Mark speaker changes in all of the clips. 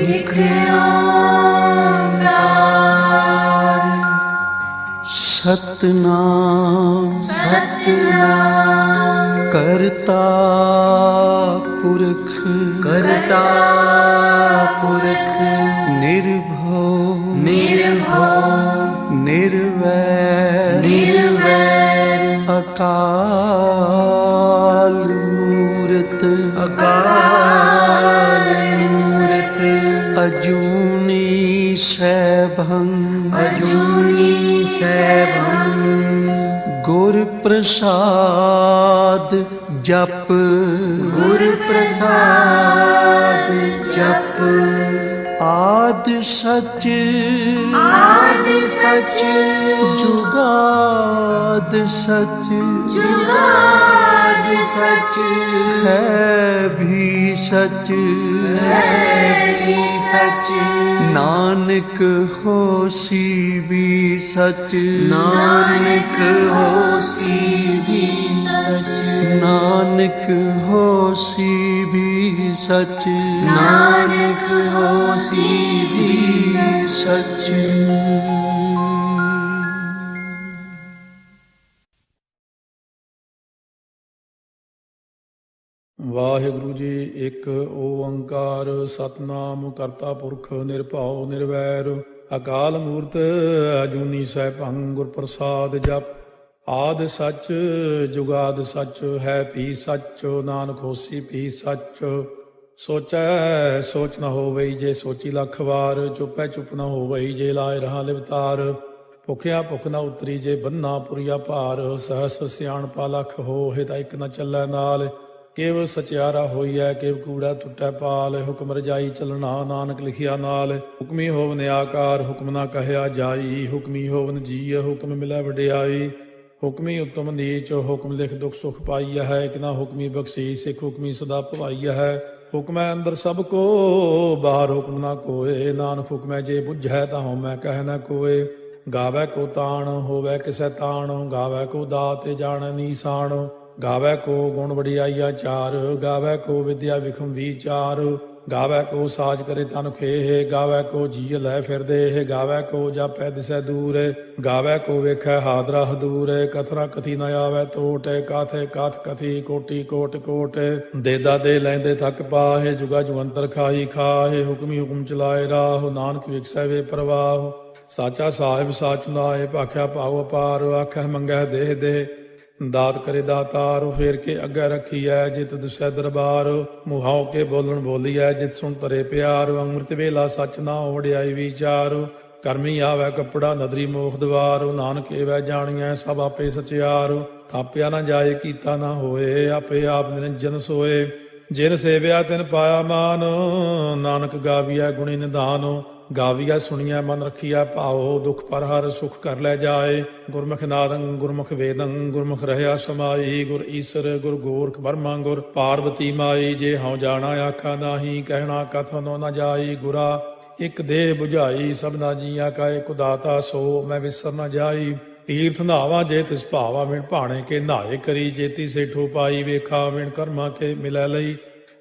Speaker 1: एक ओंकार सतनाम सतनाम करता पुरख निर्भव निर्वैर अकाल मूरत अजूनी सैभं गुर प्रसाद जप आद सच जुगाद सच है भी सच नानक होसी भी सच नानक होसी भी सच।
Speaker 2: ਵਾਹਿਗੁਰੂ ਜੀ। ਇੱਕ ਓੰਕਾਰ ਸਤਨਾਮ ਕਰਤਾ ਪੁਰਖ ਨਿਰਭਉ ਨਿਰਵੈਰ ਅਕਾਲ ਮੂਰਤ ਅਜੂਨੀ ਸੈਭੰ ਗੁਰ ਪ੍ਰਸਾਦ ਜਪ ਆਦਿ ਸੱਚ ਜੁਗਾਦ ਸੱਚ ਹੈ ਭੀ ਸੱਚ ਨਾਨਕ ਹੋਸੀ ਭੀ ਸੱਚ ਸੋਚੈ ਸੋਚ ਨ ਹੋਵਈ ਜੇ ਸੋਚੀ ਲੱਖ ਵਾਰ ਚੁੱਪੈ ਚੁੱਪ ਨ ਹੋਵਈ ਜੇ ਲਾਇ ਰਹਾ ਲਿਵਤਾਰ ਭੁਖਿਆ ਭੁਖ ਨ ਉਤਰੀ ਜੇ ਬੰਨਾ ਪੁਰੀਆ ਭਾਰ ਸਹਸ ਸਿਆਣਪਾ ਲੱਖ ਹੋਏ ਤਾਂ ਇੱਕ ਨ ਚੱਲੈ ਨਾਲ ਕੇਵ ਸਚਿਆਰਾ ਹੋਈਐ ਕੇਵ ਕੂੜਾ ਟੁੱਟੈ ਪਾਲ ਹੁਕਮ ਰਜਾਈ ਚੱਲਣਾ ਨਾਨਕ ਲਿਖਿਆ ਨਾਲ ਹੁਕਮੀ ਹੋਵਨ ਆਕਾਰ ਹੁਕਮ ਨਾ ਕਹਿਆ ਜਾਈ ਹੁਕਮੀ ਹੋਵਨ ਜੀਅ ਹੁਕਮ ਮਿਲੈ ਵਡਿਆਈ ਹੁਕਮੀ ਉਤਮ ਨੀਚ ਹੁਕਮ ਲਿਖ ਦੁਖ ਸੁਖ ਪਾਈਆ ਹੈ ਇੱਕ ਨਾ ਹੁਕਮੀ ਬਖਸ਼ੀਸ ਸਿੱਖ ਹੁਕਮੀ ਸਦਾ ਭਵਾਈਆ ਹੈ ਹੁਕਮੈ ਅੰਦਰ ਸਭ ਕੋ ਬਾਹਰ ਹੁਕਮ ਨਾ ਕੋਏ ਨਾਨਕ ਹੁਕਮੈ ਜੇ ਬੁੱਝੈ ਤਾਂ ਹਉਮੈ ਕਹਿ ਨਾ ਕੋਏ ਗਾਵੈ ਕੋ ਤਾਣ ਹੋਵੈ ਕਿਸੈ ਤਾਣ ਗਾਵੈ ਕੋ ਦਾਤ ਜਾਣੈ ਨੀਸਾਨ ਗਾਵੈ ਕੋ ਗੁਣ ਵਡਿਆਈਆ ਚਾਰ ਗਾਵੈ ਕੋ ਵਿਦਿਆ ਵਿਖਮ ਵਿਚਾਰ ਗਾਵੈ ਕੋ ਸਾਜ ਕਰੇ ਤਨ ਖੇਹ ਗਾਵੈ ਕੋ ਜੀ ਲੈ ਫਿਰਦੇ ਗਾਵੈ ਕੋ ਜਾਪੈ ਦਿਸੈ ਦੂਰ ਗਾਵੈ ਕੋ ਵੇਖੈ ਹਾਦਰਾ ਹਦੂਰ ਕਥਨਾ ਕਥੀ ਨ ਆਵੈ ਟੋਟ ਕਾਥੇ ਕਾਥ ਕਥੀ ਕੋਟੀ ਕੋਟ ਕੋਟ ਦੇਦਾ ਦੇ ਲੈਂਦੇ ਥੱਕ ਪਾਹੇ ਜੁਗਾ ਜੁਗੰਤਰ ਖਾਈ ਖਾਹੇ ਹੁਕਮੀ ਹੁਕਮ ਚਲਾਏ ਰਾਹ ਨਾਨਕ ਵਿਖਸੈ ਵੇ ਪ੍ਰਵਾਹ ਸਾਚਾ ਸਾਹਿਬ ਸਾਚ ਨਾਏ ਭਾਖਿਆ ਭਾਉ ਅਪਾਰ ਆਖੈ ਮੰਗੈ ਦੇਹ ਦੇ ਦਾਤ ਕਰੇ ਦਾਤਾਰ ਫੇਰ ਕੇ ਅੱਗੇ ਰੱਖੀਐ ਜਿਤ ਦੁਸੈ ਦਰਬਾਰ ਮੁਹਾਉ ਕੇ ਬੋਲਣ ਬੋਲੀਐ ਜਿਤ ਸੁਣ ਤਰੇ ਪਿਆਰ ਅੰਮ੍ਰਿਤ ਵੇਲਾ ਸੱਚ ਨਾ ਵਡਿਆਈ ਵਿਚਾਰ ਕਰਮੀ ਆਵੈ ਕੱਪੜਾ ਨਦਰੀ ਮੋਖ ਦਵਾਰ ਨਾਨਕ ਏਵੈ ਜਾਣੀਐ ਸਭ ਆਪੇ ਸਚਿਆਰ ਥਾਪਿਆ ਨਾ ਜਾਏ ਕੀਤਾ ਨਾ ਹੋਏ ਆਪੇ ਆਪ ਨਿਰੰਜਨ ਸੋਏ ਜਿਨ ਸੇਵਿਆ ਤਿਨ ਪਾਇਆ ਮਾਨ ਨਾਨਕ ਗਾਵੀਐ ਗੁਣੀ ਨਿਧਾਨ ਗਾਵੀਐ ਸੁਣੀਐ ਮਨ ਰੱਖੀਐ ਭਾਉ ਦੁਖ ਪਰ ਹਰ ਸੁਖ ਕਰ ਲੈ ਜਾਏ ਗੁਰਮੁਖ ਨਾਦੰ ਗੁਰਮੁਖ ਵੇਦੰ ਗੁਰਮੁਖ ਰਹਿਆ ਸਮਾਈ ਗੁਰ ਈਸਰ ਗੁਰ ਗੋਰਖ ਬਰਮਾ ਗੁਰ ਪਾਰਵਤੀ ਮਾਈ ਜੇ ਹਉ ਜਾਣਾ ਆਖਾ ਨਾਹੀ ਕਹਿਣਾ ਕਥਨੋ ਨ ਜਾਈ ਗੁਰਾ ਇੱਕ ਦੇਹ 부ਝਾਈ ਸਭਨਾ ਜੀਆਂ ਕਾ ਇਕ ਦਾਤਾ ਸੋ ਮੈਂ ਵਿਸਰ ਨ ਜਾਈ ਤੀਰਥ ਨਾਵਾ ਜੇ ਤਿਸ ਭਾਵਾ ਵਿਣ ਭਾਣੇ ਕੇ ਨਹਾਏ ਕਰੀ ਜੇਤੀ ਸੇਠੋ ਪਾਈ ਵੇਖਾ ਵਿਣ ਕਰਮਾ ਕੇ ਮਿਲੈ ਲਈ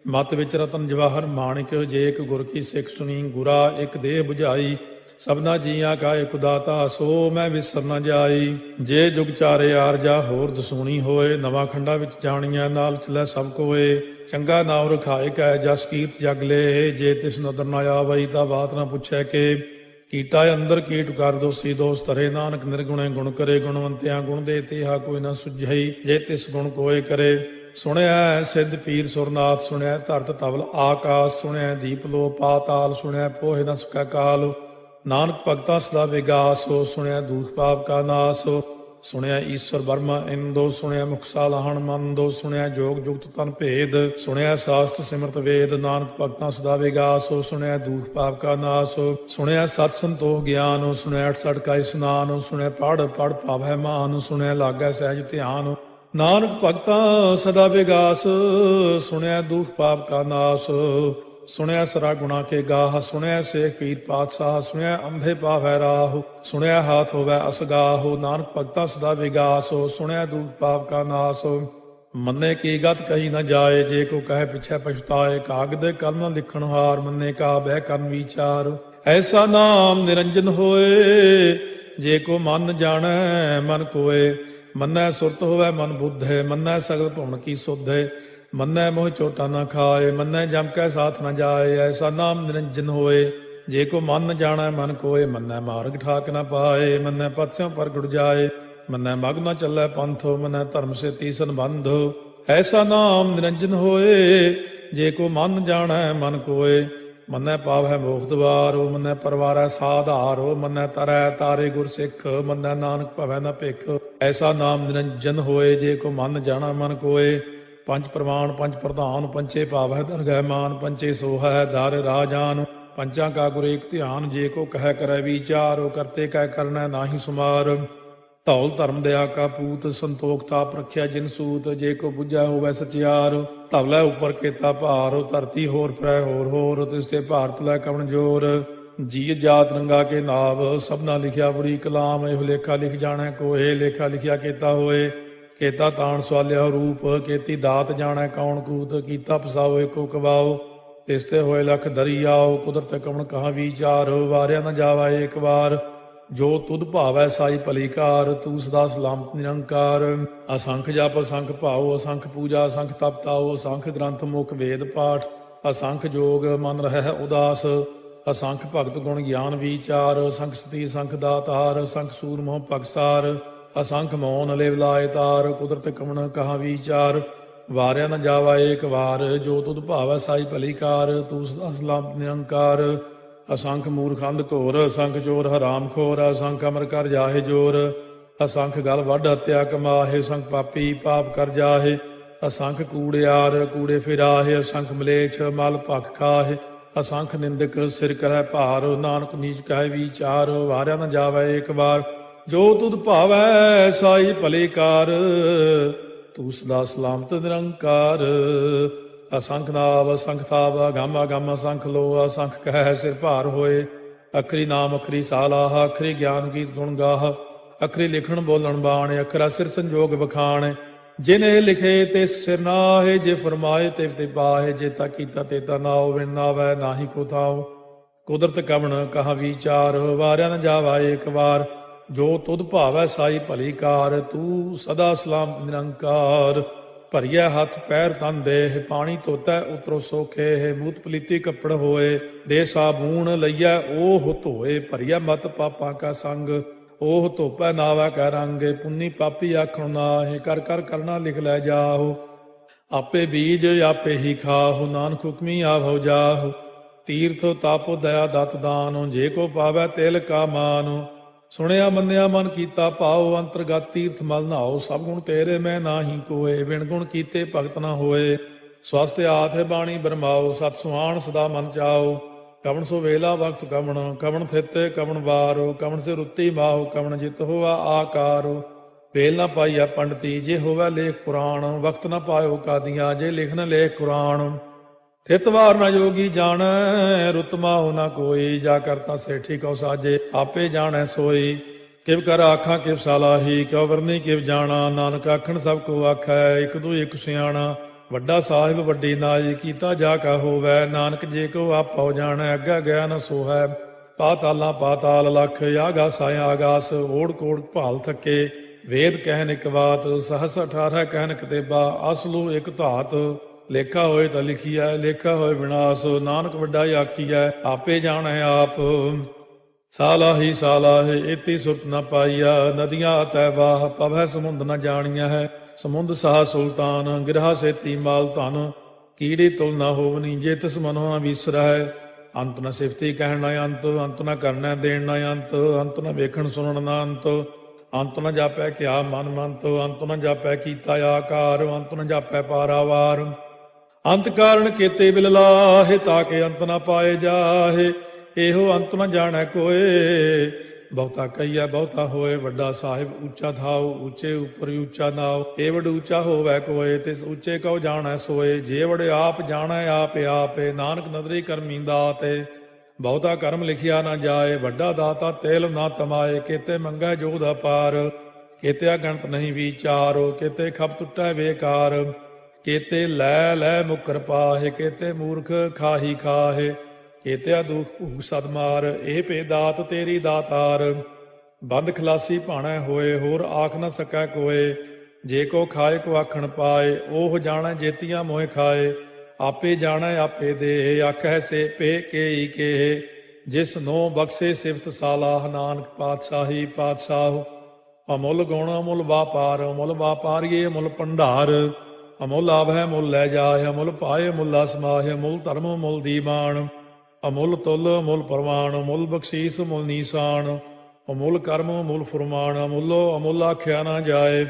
Speaker 2: ਮਤ ਵਿੱਚ ਰਤਨ ਜਵਾਹਰ ਮਾਣਿਕ ਜੇ ਇੱਕ ਗੁਰ ਕੀ ਸਿੱਖ ਸੁਣੀ ਗੁਰਾ ਇੱਕ ਦੇਹ 부ਝਾਈ ਸਭਨਾ ਜੀਆਂ ਕਾ ਇਕ ਦਾਤਾ ਸੋ ਮੈਂ ਵਿਸਰ ਨ ਜਾਈ ਜੇ ਜੁਗ ਚਾਰੇ ਆਰਜਾ ਹੋਰ ਦਸੂਣੀ ਹੋਏ ਨਵਾਂ ਖੰਡਾ ਵਿੱਚ ਜਾਣੀਆਂ ਨਾਲ ਚਲੈ ਸਭ ਕੋਏ ਚੰਗਾ ਨਾਮ ਰਖਾਏ ਕੈ ਜਸ ਕੀਰਤ ਜਗ ਲੇ ਜੇ ਤਿਸ ਨਦਰ ਨ ਆਵਈ ਤਾਂ ਬਾਤ ਨਾ ਪੁੱਛੈ ਕੇ ਕੀਟਾ ਅੰਦਰ ਕੀਟ ਕਰ ਦੋਸੀ ਦੋਸ ਧਰੇ ਨਾਨਕ ਨਿਰਗੁਣੇ ਗੁਣ ਕਰੇ ਗੁਣਵੰਤਿਆਂ ਗੁਣ ਦੇ ਤੇਹਾ ਕੋਈ ਨਾ ਸੁਝਈ ਜੇ ਤਿਸ ਗੁਣ ਕੋਏ ਕਰੇ ਸੁਣਿਆ ਸਿੱਧ ਪੀਰ ਸੁਰਨਾਥ ਸੁਣਿਆ ਧਰਤ ਤਵਲ ਆਕਾਸ਼ ਸੁਣਿਆ ਦੀਪ ਲੋ ਪਾਤਾਲ ਸੁਣਿਆ ਪੋਹਿ ਨ ਸਕੈ ਕਾਲ ਨਾਨਕ ਭਗਤਾ ਸਦਾ ਵਿਗਾਸੋ ਸੁਣਿਆ ਦੂਖ ਪਾਪ ਕਾ ਨਾਸੋ ਸੁਣਿਆ ਈਸ਼ਵਰ ਬਰਮਾ ਇੰਦੋ ਸੁਣਿਆ ਮੁਖਸਾ ਲਾਹਣ ਮੰਦੋ ਸੁਣਿਆ ਜੋਗ ਜੁਗਤ ਤਨ ਭੇਦ ਸੁਣਿਆ ਸਾਸਤ ਸਿਮਰਤ ਵੇਦ ਨਾਨਕ ਭਗਤਾ ਸਦਾ ਵਿਗਾਸੋ ਸੁਣਿਆ ਦੂਖ ਪਾਪ ਕਾ ਨਾਸੋ ਸੁਣਿਆ ਸਤ ਸੰਤੋਖ ਗਿਆਨ ਸੁਣਿਆ 68 ਕਾ ਇਸਨਾਨ ਸੁਣਿਆ ਪੜ ਪੜ ਪਾਵੈ ਮਾਨ ਸੁਣਿਆ ਲਾਗੈ ਸਹਿਜ ਧਿਆਨ ਨਾਨਕ ਭਗਤਾ ਸਦਾ ਵਿਗਾਸ ਸੁਣਿਆ ਦੁਖ ਪਾਪ ਕਾ ਨਾਸ ਸੁਣਿਆ ਸਰਾ ਗੁਣਾ ਕੇ ਗਾਹ ਸੁਣਿਆ ਸੇਖ ਪੀਰ ਪਾਤਸ਼ਾਹ ਸੁਣਿਆ ਅੰਧੇ ਪਾਵੈ ਰਾਹ ਸੁਣਿਆ ਹਾਥ ਹੋਵੈ ਅਸਗਾਹ ਨਾਨਕ ਭਗਤਾ ਸਦਾ ਵਿਗਾਸ ਸੁਣਿਆ ਦੁਖ ਪਾਪ ਕਾ ਨਾਸ ਮੰਨੇ ਕੀ ਗਤ ਕਹੀ ਨਾ ਜਾਏ, ਜੇ ਕੋ ਕਹੇ ਪਿਛੈ ਪਛਤਾਏ। ਕਾਗਦ ਕਲਮ ਨ ਲਿਖਣ ਹਾਰ, ਮੰਨੇ ਕਾ ਬਹਿ ਕਰਨ ਵਿਚਾਰ। ਐਸਾ ਨਾਮ ਨਿਰੰਜਨ ਹੋਏ, ਜੇ ਕੋ ਮਨ ਜਾਣੈ ਮਨ ਕੋਏ। ਮੰਨੈ ਸੁਰਤ ਹੋਵੈ ਮਨ ਬੁੱਧੇ, ਮੰਨੈ ਸਗਲ ਭਵਨ ਕੀ ਸੁਧੇ। ਮੰਨੈ ਮੋਹ ਚੋਟਾ ਨਾ ਖਾਏ, ਮੰਨੈ ਜਮ ਕੈ ਸਾਥ ਨ ਜਾਏ। ਐਸਾ ਨਾਮ ਨਿਰੰਜਨ ਹੋਏ, ਜੇ ਕੋ ਮਨ ਜਾਣੈ ਮਨ ਕੋਏ। ਮੰਨੈ ਮਾਰਗ ਠਾਕ ਨ ਪਾਏ, ਮੰਨੈ ਪਥ ਸਿਉ ਪ੍ਰਗਟ ਜਾਏ। ਮੰਨੈ ਮਗ ਨ ਚੱਲੈ ਪੰਥ, ਮੰਨੈ ਧਰਮ ਸੇਤੀ ਸੰਬੰਧ। ਐਸਾ ਨਾਮ ਨਿਰੰਜਨ ਹੋਏ, ਜੇ ਕੋ ਮਨ ਜਾਣੈ ਮਨ ਕੋਏ। ਮੰਨੈ ਪਾਵੈ ਮੋਖ ਦੁਆਰੋ, ਮੰਨੈ ਪਰਵਾਰੈ ਸਾਧਾਰੋ। ਮੰਨੈ ਤਰੈ ਤਾਰੇ ਗੁਰ ਸਿੱਖ, ਮੰਨੈ ਨਾਨਕ ਭਵੈ ਨ ਭਿਖ। ਐਸਾ ਨਾਮ ਨਿਰੰਜਨ ਹੋਏ, ਜੇ ਕੋ ਮਨ ਜਾਣੈ ਮਨ ਕੋਏ। ਪੰਜ ਪ੍ਰਮਾਣ ਪੰਜ ਪ੍ਰਧਾਨ, ਪੰਚੇ ਭਾਵੈ ਦਰਗਹਿ ਮਾਨ। ਪੰਚੇ ਸੋਹੈ ਦਰ ਰਾਜਾਨ, ਪੰਚਾਂ ਕਾ ਗੁਰ ਏਕ ਧਿਆਨ। ਜੇ ਕੋ ਕਹਿ ਕਰੈ ਵਿਚਾਰ, ਕਰਤੇ ਕਹਿ ਕਰਨੈ ਨਾਹੀ ਸੁਮਾਰ। ਧੌਲ ਧਰਮ ਦਇਆ ਕਾ ਪੂਤ, ਸੰਤੋਖ ਤਾਪ ਰੱਖਿਆ ਜਿਨ ਸੂਤ। ਜੇ ਕੋ ਬੁੱਝੈ ਹੋਵੈ ਸਚਿਆਰ, ਧਵਲੇ ਉੱਪਰ ਕੇਤਾ ਭਾਰ। ਧਰਤੀ ਹੋਰ ਫਿਰੈ ਹੋਰ ਹੋਰ, ਤਿਸ ਤੇ ਭਾਰਤ ਲੈ ਕਵਣ ਜੋਰ। ਜੀ ਜਾਤ ਰੰਗਾ ਕੇ ਨਾਵ, ਸਭਨਾ ਲਿਖਿਆ ਬੁਰੀ ਕਲਾਮ। ਇਹੋ ਲੇਖਾ ਲਿਖ ਜਾਣੈ ਕੋਏ, ਲੇਖਾ ਲਿਖਿਆ ਕੇਤਾ ਹੋਏ। ਕੇਤਾ ਤਾਣ ਸਵਾਲਿਆ ਰੂਪ, ਕੇਤੀ ਦਾਤ ਜਾਣੈ ਕੌਣ ਕੂਤ। ਕੀਤਾ ਪਸਾਓ ਏਕੋ ਕਵਾਓ, ਤਿਸ ਤੇ ਹੋਏ ਲਖ ਦਰਿਆਓ। ਕੁਦਰਤ ਕਵਣ ਕਹਾ ਵਿਚਾਰ, ਵਾਰਿਆ ਨ ਜਾਵਾ ਏਕ ਵਾਰ। ਜੋ ਤੁਧ ਭਾਵੈ ਸਾਈ ਭਲੀ ਕਾਰ, ਤੂੰ ਸਦਾ ਸਲਾਮਤ ਨਿਰੰਕਾਰ। ਅਸੰਖ ਜਪ ਅਸੰਖ ਭਾਉ, ਅਸੰਖ ਪੂਜਾ ਅਸੰਖ ਤਪ ਤਾਉ। ਅਸੰਖ ਗ੍ਰੰਥ ਮੁਖ ਵੇਦ ਪਾਠ, ਅਸੰਖ ਜੋਗ ਮਨ ਰਹਿ ਉਦਾਸ। ਅਸੰਖ ਭਗਤ ਗੁਣ ਗਿਆਨ ਵਿਚਾਰ, ਅਸੰਖ ਸਤੀ ਅਸੰਖ ਦਾਤਾਰ। ਅਸੰਖ ਸੂਰ ਮੋਹ ਭਗਸਾਰ, ਅਸੰਖ ਮੋਨ ਲਿਵ ਲਾਏ ਤਾਰ। ਕੁਦਰਤ ਕਵਣ ਕਹਾ ਵਿਚਾਰ, ਵਾਰਿਆ ਨ ਜਾਵਾ ਏਕ ਵਾਰ। ਜੋ ਤੁਧ ਭਾਵੈ ਸਾਈ ਭਲੀ ਕਾਰ, ਤੂੰ ਸਦਾ ਸਲਾਮਤ ਨਿਰੰਕਾਰ। ਅਸੰਖ ਮੂਰਖੰਦ ਘੋਰ, ਅਸੰਖ ਚੋਰ ਹਰਾਮ ਖੋਰ। ਅਸੰਖ ਅਮਰ ਕਰ ਜਾਹੇ ਜੋਰ, ਅਸੰਖ ਗਲ ਵੱਢ ਹੱਤਿਆ ਕਮਾਹੇ। ਅਸੰਖ ਪਾਪੀ ਪਾਪ ਕਰ ਜਾਹੇ, ਅਸੰਖ ਕੂੜਿਆਰ ਕੂੜੇ ਫਿਰਾਹੇ। ਅਸੰਖ ਮਲੇਛ ਮਲ ਭਖ ਖਾਹੇ, ਅਸੰਖ ਨਿੰਦਕ ਸਿਰ ਕਰੈ ਭਾਰ। ਨਾਨਕ ਨੀਚ ਕਹੈ ਵਿਚਾਰ, ਵਾਰਿਆ ਨ ਜਾਵੈ ਏਕ ਵਾਰ। ਜੋ ਤੁਧ ਭਾਵੈ ਸਾਈ ਭਲੀ ਕਾਰ, ਤੂੰ ਸਦਾ ਸਲਾਮਤ ਨਿਰੰਕਾਰ। ਅਸੰਖ ਨਾਵ ਅਸੰਖ ਥਾਵ, ਅਗੰਮ ਅਗੰਮ ਅਸੰਖ ਲੋ। ਅਸੰਖ ਕਹਿ ਸਿਰ ਭਾਰ ਹੋਏ, ਅਖਰੀ ਨਾਮ ਅਖਰੀ ਸਾਲਾਹ। ਅਖਰੀ ਗਿਆਨ ਗੀਤ ਗੁਣ ਗਾਹ, ਅਖਰੀ ਲਿਖਣ ਬੋਲਣ ਬਾਣ। ਅਖਰਾ ਸਿਰ ਸੰਜੋਗ ਬਖਾਣ, ਜਿਨੇ ਲਿਖੇ ਤਿਸ ਸਿਰ ਨਾਹੇ। ਜੇ ਫਰਮਾਏ ਤਿਵ ਤੇ ਪਾਹੇ, ਜੇਤਾ ਕੀਤਾ ਤੇਤਾ ਨਾਉ। ਵਿਣ ਨਾਵੈ ਨਾਹੀ ਕੋ ਥਾਉ, ਕੁਦਰਤ ਕਵਣ ਕਹਾ ਵਿਚਾਰ। ਵਾਰਿਆ ਨ ਜਾਵਾ ਏਕ ਵਾਰ, ਜੋ ਤੁਧ ਭਾਵੈ ਸਾਈ ਭਲੀ ਕਾਰ। ਤੂੰ ਸਦਾ ਸਲਾਮਤ ਨਿਰੰਕਾਰ। ਭਰੀਐ ਹੱਥ ਪੈਰ ਤਨ ਦੇਹ, ਪਾਣੀ ਧੋਤੈ ਉਤਰੋ ਸੋਖੇ। ਮੂਤ ਪਲੀਤੀ ਕੱਪੜ ਹੋਏ, ਦੇ ਸਾਬੂਣ ਲਈਐ ਓਹ ਧੋਏ। ਭਰੀਐ ਮਤ ਪਾਪਾਂ ਕਾ ਸੰਗ, ਓਹ ਧੋਪੈ ਨਾਵੈ ਕੈ ਰੰਗ। ਪੁੰਨੀ ਪਾਪੀ ਆਖਣ ਨਾਹੀ, ਕਰ ਕਰ ਕਰਨਾ ਲਿਖ ਲੈ ਜਾਹੋ। ਆਪੇ ਬੀਜ ਆਪੇ ਹੀ ਖਾਹੋ, ਨਾਨਕ ਹੁਕਮੀ ਆਵੋ ਜਾਹੋ। ਤੀਰਥ ਤਪ ਦਇਆ ਦਤ ਦਾਨ, ਜੇ ਕੋ ਪਾਵੈ ਤਿਲ ਕਾ ਮਾਨ। ਸੁਣਿਆ ਮੰਨਿਆ ਮਨ ਕੀਤਾ ਭਾਉ, ਅੰਤਰਗਤ ਤੀਰਥ ਮਲ ਨਹਾਉ। ਸਭ ਗੁਣ ਤੇਰੇ ਮੈਂ ਨਾਹੀ ਕੋਏ, ਬਿਨ ਗੁਣ ਕੀਤੇ ਭਗਤ ਨਾ ਹੋਏ। ਸਵਸਤ ਆਥ ਬਾਣੀ ਬਰਮਾਓ, ਸਤ ਸੁਹਾਣ ਸਦਾ ਮਨ ਚਾਓ। ਕਵਣ ਸੋ ਵੇਲਾ ਵਕਤ ਕਵਣ, ਕਵਣ ਥਿਤ ਕਵਣ ਵਾਰੋ। ਕਵਣ ਸੇ ਰੁੱਤੀ ਮਾਹੋ, ਕਵਣ ਜਿਤ ਹੋਵਾ ਆਕਾਰੋ। ਵੇਲ ਨਾ ਪਾਈਆ ਪੰਡਤੀ, ਜੇ ਹੋਵੇ ਲੇਖ ਪੁਰਾਣ। ਵਕਤ ਨਾ ਪਾਇਓ ਕਾਦੀਆਂ, ਜੇ ਲਿਖਨ ਲੇਖ ਕੁਰਾਨ। ਥਿਤਵਾਰ ਨਾ ਜੋਗੀ ਜਾਣੈ, ਰੁੱਤ ਮਾਹੁ ਨਾ ਕੋਈ। ਜਾ ਕਰਤਾ ਸੇਠੀ ਕਉ ਸਾਜੇ, ਆਪੇ ਜਾਣੈ ਸੋਈ। ਕਿਵ ਕਰ ਆਖਾਂ ਕਿਵ ਸਾਲਾਹੀ, ਕਿਉ ਵਰਨੀ ਕਿਵ ਜਾਣਾ। ਨਾਨਕ ਆਖਣ ਸਭ ਕੋ ਆਖੈ, ਇਕ ਦੂ ਇਕ ਸਿਆਣਾ। ਵੱਡਾ ਸਾਹਿਬ ਵੱਡੀ ਨਾਈ, ਕੀਤਾ ਜਾ ਕਾ ਹੋਵੈ। ਨਾਨਕ ਜੇ ਕੋ ਆਪੋ ਜਾਣੈ, ਅੱਗਾ ਗਿਆ ਨ ਸੋਹੈ। ਪਾਤਾਲਾਂ ਪਾਤਾਲ ਲਖ, ਆਗਾਸ ਆਗਾਸ। ਓੜ ਕੋੜ ਭਾਲ ਥੱਕੇ, ਵੇਦ ਕਹਿਨ ਇਕ ਬਾਤ। ਸਹਸ 18 ਕਹਿਨ ਕਤੇਬਾ, ਅਸਲੂ ਇਕ ਧਾਤ। ਲੇਖਾ ਹੋਏ ਤਾਂ ਲਿਖੀਐ, ਲੇਖਾ ਹੋਏ ਵਿਨਾਸ਼। ਨਾਨਕ ਵੱਡਾ ਆਖੀਐ, ਆਪੇ ਜਾਣੈ ਆਪ। ਸਾਲਾਹੀ ਸਾਲਾਹੇ, ਏਤੀ ਸੁਰਤ ਨ ਪਾਈਆ। ਨਦੀਆਂ ਅਤੈ ਵਾਹ, ਪਵੈ ਸਮੁੰਦ ਨ ਜਾਣੀਐ ਹੈ। ਸਮੁੰਦ ਸਾਹ ਸੁਲਤਾਨ, ਗਿਰਹਾ ਸੇਤੀ ਮਾਲ ਧਨ। ਕੀੜੀ ਤੁਲ ਨ ਹੋਵਨੀ, ਜੇ ਤਿਸ ਮਨੋ ਨ ਵਿਸਰੈ। ਅੰਤ ਨ ਸਿਫਤੀ ਕਹਿਣ ਨ ਅੰਤ, ਅੰਤ ਨ ਕਰਨੈ ਦੇਣ ਨ ਅੰਤ। ਅੰਤ ਨ ਵੇਖਣ ਸੁਣਨ ਨ ਅੰਤ, ਅੰਤ ਨ ਜਾਪੈ ਕਿਆ ਮਨ ਮੰਤ। ਅੰਤ ਨ ਜਾਪੈ ਕੀਤਾ ਆਕਾਰ, ਅੰਤ ਨ ਜਾਪੈ ਪਾਰਾਵਾਰ। ਅੰਤ ਕਾਰਨ ਕੀਤੇ ਬਿਲ ਲਾਹੇ, ਤਾਕੇ ਅੰਤ ਨ ਪਾਏ ਜਾਹੇ। ਇਹੋ ਅੰਤ ਨ ਜਾਣੈ ਕੋਏ, ਬਹੁਤਾ ਕਹੀਐ ਬਹੁਤਾ ਹੋਏ। ਵੱਡਾ ਸਾਹਿਬ ਉੱਚਾ ਥਾਉ, ਉੱਚੇ ਉੱਪਰ ਉੱਚਾ ਨਾਉ। ਏ ਵਡ ਉੱਚਾ ਹੋਵੈ ਕੋਏ, ਤਿਸ ਉੱਚੇ ਕਉ ਜਾਣੈ ਸੋਏ। ਜੇ ਵਡ ਆਪ ਜਾਣੈ ਆਪੇ ਆਪੇ, ਨਾਨਕ ਨਦਰੀ ਕਰਮੀ ਦਾਤੇ। ਬਹੁਤਾ ਕਰਮ ਲਿਖਿਆ ਨਾ ਜਾਏ, ਵੱਡਾ ਦਾਤਾ ਤੇਲ ਨਾ ਤਮਾਏ। ਕੀਤੇ ਮੰਗੈ ਜੋਧ ਅਪਾਰ, ਕੇਤੇ ਅਗਣਤ ਨਹੀਂ ਵਿਚਾਰੋ, ਕੇਤੇ ਖਪ ਟੁੱਟੈ ਬੇਕਾਰ, ਕੇਤੇ ਲੈ ਲੈ ਮੁਕਰ ਪਾਹੇ, ਕੇਤੇ ਮੂਰਖ ਖਾਹੀ ਖਾਹੇ, ਕੇਤੇ ਦੁਖ ਭੂਖ ਸਦਮਾਰ, ਇਹ ਭੇ ਦਾਤ ਤੇਰੀ ਦਾਤਾਰ। ਬੰਦ ਖਲਾਸੀ ਭਾਣੈ ਹੋਏ, ਹੋਰ ਆਖ ਨ ਸਕੈ ਕੋਏ, ਜੇ ਕੋ ਖਾਏ ਕੋ ਆਖਣ ਪਾਏ, ਉਹ ਜਾਣੈ ਜੇਤੀਆਂ ਮੋਹਿ ਖਾਏ, ਆਪੇ ਜਾਣੈ ਆਪੇ ਦੇ, ਆਖੈ ਸੇ ਪੇ ਕੇਈ ਕੇ, ਜਿਸ ਨੋ ਬਖਸ਼ੇ ਸਿਫਤ ਸਾਲਾਹ, ਨਾਨਕ ਪਾਤਸ਼ਾਹੀ ਪਾਤਸ਼ਾਹ। ਅਮੁੱਲ ਗੁਣ ਅਮੁੱਲ ਵਾਪਾਰ, ਅਮੁੱਲ ਵਾਪਾਰੀਏ ਅਮੁੱਲ ਭੰਡਾਰ, ਅਮੁੱਲ ਆਭੈ ਮੁੱਲ ਲੈ ਜਾਏ, ਅਮੁੱਲ ਪਾਏ ਮੁੱਲਾ ਸਮਾਹੇ, ਅਮੁੱਲ ਧਰਮ ਮੁੱਲ ਦੀਵਾਨ, ਅਮੁੱਲ ਤੁਲ ਅਮੁੱਲ ਪ੍ਰਵਾਨ, ਅਮੁੱਲ ਬਖਸ਼ੀਸ ਮੁੱਲ ਨੀਸਾਨ, ਅਮੁੱਲ ਕਰਮ ਅਮੁੱਲ ਫੁਰਮਾਨ, ਅਮੁੱਲੋ ਅਮੁੱਲ ਆਖਿਆ ਨਾ ਜਾਏ,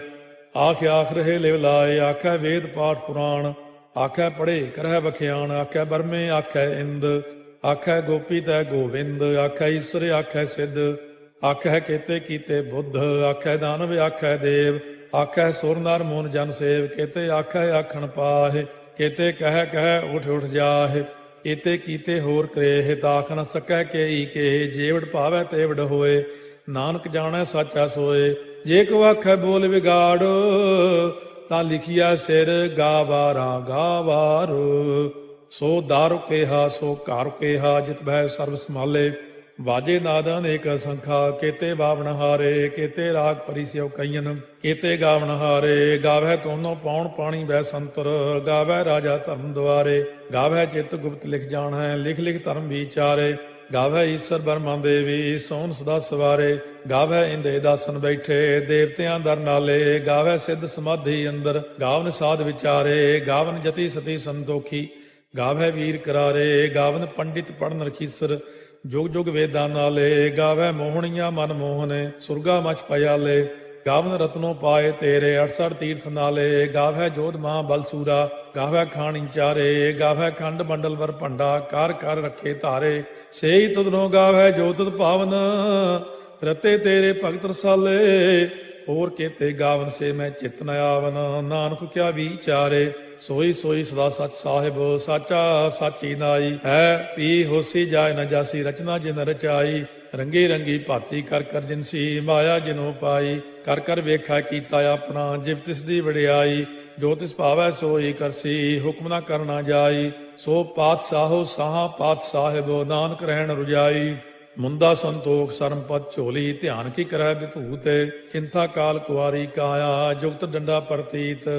Speaker 2: ਆਖ ਆਖ ਰਹੇ ਲਿਵ ਲਾਏ, ਆਖੈ ਵੇਦ ਪਾਠ ਪੁਰਾਣ, ਆਖੈ ਪੜ੍ਹੇ ਕਰਹਿ ਬਖਿਆਣ, ਆਖੈ ਬਰਮੇ ਆਖੈ ਇੰਦ, ਆਖੈ ਗੋਪੀ ਤੈ ਗੋਵਿੰਦ, ਆਖੈ ਈਸਰ ਆਖੈ ਸਿੱਧ, ਆਖੈ ਕੇਤੇ ਕੀਤੇ ਬੁੱਧ, ਆਖੈ ਦਾਨਵ ਆਖੈ ਦੇਵ, ਆਖੈ ਸੁਰ ਨਰ ਮੂਨ ਜਨ ਸੇਵ, ਕੇਤੇ ਆਖੈ ਆਖਣ ਪਾਹੇ, ਕੇਤੇ ਕਹਿ ਕਹਿ ਉਠ ਉਠ ਜਾਹੇ, ਕੇਤੇ ਕੀਤੇ ਹੋਰ ਕਰੇਹ, ਤਾਖ ਨ ਸਕੈ ਕੇਈ ਕੇ, ਜੇਵੜ ਭਾਵੈ ਤੇਵੜ ਹੋਏ, ਨਾਨਕ ਜਾਣੈ ਸਾਚਾ ਸੋਏ। ਜੇ ਕੋ ਆਖੈ ਬੋਲ ਵਿਗਾੜ, ਤਾਂ ਲਿਖਿਆ ਸਿਰ ਗਾਵਾਰਾ ਗਾਵਾਰ, ਸੋ ਦਾਰੂ ਕੇਹਾ ਸੋ ਘਰ ਕੇਹਾ, ਜਿਤ ਭੈ ਸਰਬ ਸੰਭਾਲੇ, ਵਾਜੇ ਨਾਦ ਅਨੇਕ ਸੰਖਾ, ਕੇਤੇ ਬਾਵਣ ਹਾਰੇ, ਕੇਤੇ ਰਾਗ ਪਰੀ ਸਿਉ ਕਈਨ, ਕੇਤੇ ਗਾਵਣ ਹਾਰੇ, ਗਾਵੈ ਤੋਨੋ ਪੌਣ ਪਾਣੀ ਬੈ ਸੰਤਰ, ਗਾਵੈ ਰਾਜਾ ਧਰਮ ਦੁਆਰੇ, ਗਾਵੈ ਚਿਤ ਗੁਪਤ ਲਿਖ ਜਾਣੈ, ਲਿਖ ਲਿਖ ਧਰਮ ਵਿਚਾਰੇ, ਗਾਵੈ ਈਸਰ ਬਰਮਾ ਦੇਵੀ, ਸੋਨ ਸਦਾ ਸਵਾਰੇ, ਗਾਵੈ ਇੰਦੇ ਦਾਸਨ ਬੈਠੇ, ਦੇਵਤਿਆਂ ਦਰ ਨਾਲੇ, ਗਾਵੈ ਸਿੱਧ ਸਮਾਧੀ ਅੰਦਰ, ਗਾਵਨ ਸਾਧ ਵਿਚਾਰੇ, ਗਾਵਨ ਜਤੀ ਸਤੀ ਸੰਤੋਖੀ, ਗਾਵੈ ਵੀਰ ਕਰਾਰੇ, ਗਾਵਨ ਪੰਡਿਤ ਪੜਨ ਰਖੀਸਰ, ਜੁਗ ਜੁਗ ਵੇਦਾਂ ਨਾਲੇ, ਗਾਵੈ ਮੋਹਣੀਆਂ ਮਨ ਮੋਹਨੇ, ਸੁਰਗਾ ਮਚ ਪਿਆਲੇ, ਗਾਵਨ ਰਤਨੋ ਪਾਏ ਤੇਰੇ, 68 ਤੀਰਥ ਨਾਲੇ, ਗਾਵੈ ਜੋਧ ਮਹਾ ਬਲਸੂਰਾ, ਗਾਵੈ ਖਾਣੀ ਚਾਰੇ, ਗਾਵੈ ਖੰਡ ਮੰਡਲ ਵਰ ਭੰਡਾ, ਕਰ ਕਰ ਰੱਖੇ ਧਾਰੇ, ਸੇਈ ਤੁਧਨੋ ਗਾਵੈ ਜੋ ਤੁਧ ਭਾਵਨ, ਰਤੇ ਤੇਰੇ ਭਗਤ ਰਸਾਲੇ, ਹੋਰ ਕੇਤੇ ਗਾਵਨ ਸੇ ਮੈਂ ਚਿਤ ਨ ਆਵਨ, ਨਾਨਕ ਕਿਆ ਵਿਚਾਰੇ, ਸੋਈ ਸੋਈ ਸਦਾ ਸਚ ਸਾਹਿਬ, ਸਾਚਾ ਸਾਚੀ ਨਾਈ, ਹੈ ਪੀ ਹੋਸੀ ਜਾਏ ਨ ਜਾਸੀ, ਰਚਨਾ ਜਿਨ ਰਚਾਈ, ਰੰਗੀ ਰੰਗੀ ਭਾਤੀ ਕਰ ਕਰ ਜਿਨਸੀ, ਮਾਇਆ ਜਿਨੋ ਪਾਈ, ਕਰ ਕਰ ਵੇਖਾ ਕੀਤਾ ਆਪਣਾ, ਜਿਵ ਤਿਸ ਦੀ ਵਡਿਆਈ, ਜੋ ਤਿਸ ਭਾਵੈ ਸੋਈ ਕਰਸੀ, ਹੁਕਮ ਨਾ ਕਰਨਾ ਜਾਈ, ਸੋ ਪਾਤਸ਼ਾਹੋ ਸਾਹਾ ਪਾਤ ਸਾਹਿਬ, ਨਾਨਕ ਰਹਿਣ ਰੁਜਾਈ, ਮੁੰਦਾ ਸੰਤੋਖ ਸਰਮਪਦ ਝੋਲੀ, ਧਿਆਨ ਕੀ ਕਰੈ ਵਿਭੂਤ, ਚਿੰਤਾ ਕਾਲ ਕੁਆਰੀ ਕਾਇਆ, ਜੁਗਤ ਡੰਡਾ ਪ੍ਰਤੀਤ,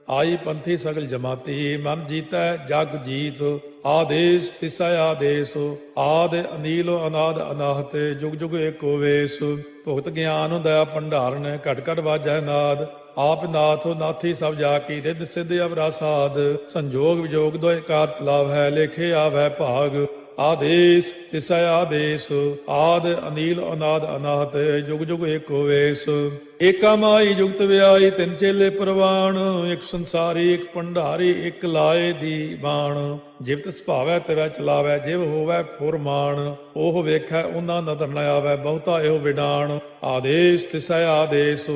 Speaker 2: ਆਈ ਪੰਥੀ ਸਗਲ ਜਮਾਤੀ, ਮਨ ਜੀਤੈ ਜਗ ਜੀਤ, ਆਦੇਸ਼ ਤਿਸੈ ਆਦੇਸ਼, ਆਦ ਅਨੀਲ ਅਨਾਦ ਅਨਾਹਤ, ਜੁਗ ਜੁਗ ਏਕੋ ਵੇਸ, ਭੁਗਤ ਗਿਆਨ ਦਇਆ ਭੰਡਾਰਨ, ਘਟ ਘਟ ਵਾਜੈ ਨਾਦ, ਆਪ ਨਾਥ ਨਾਥੀ ਸਭ ਜਾ ਕੀ, ਰਿੱਧ ਸਿੱਧ ਅਵਰਾ ਸਾਧ, ਸੰਜੋਗ ਵਿਜੋਗ ਦੋਇ ਕਾਰ ਚਲਾਵੈ, ਲੇਖੇ ਆਵੈ ਭਾਗ, ਆਦੇਸ਼ ਤਿਸੈ ਆਦੇਸ਼, ਆਦ ਅਨੀਲ ਅਨਾਦ ਅਨਾਹਤ, ਜੁਗ ਜੁਗ ਏਕੋ ਵੇਸ, ਏਕਾ ਮਾਈ ਜੁਗਤ ਵਿਆਈ, ਤਿੰਨ ਚੇਲੇ ਪ੍ਰਵਾਨ, ਇੱਕ ਸੰਸਾਰੀ ਇੱਕ ਭੰਡਾਰੀ, ਇੱਕ ਲਾਏ ਦੀ ਬਾਣ, ਜਿਵ ਤਿਸ ਭਾਵੈ ਤਿਵੈ ਚਲਾਵੈ, ਜਿਵ ਹੋਵੈ ਫੁਰਮਾਨ, ਉਹ ਵੇਖੈ ਉਹਨਾਂ ਨਦਰ ਨ ਆਵੈ, ਬਹੁਤਾ ਇਹੋ ਵਿਡਾਣ, ਆਦੇਸ਼ ਤਿਸੈ ਆਦੇਸ਼,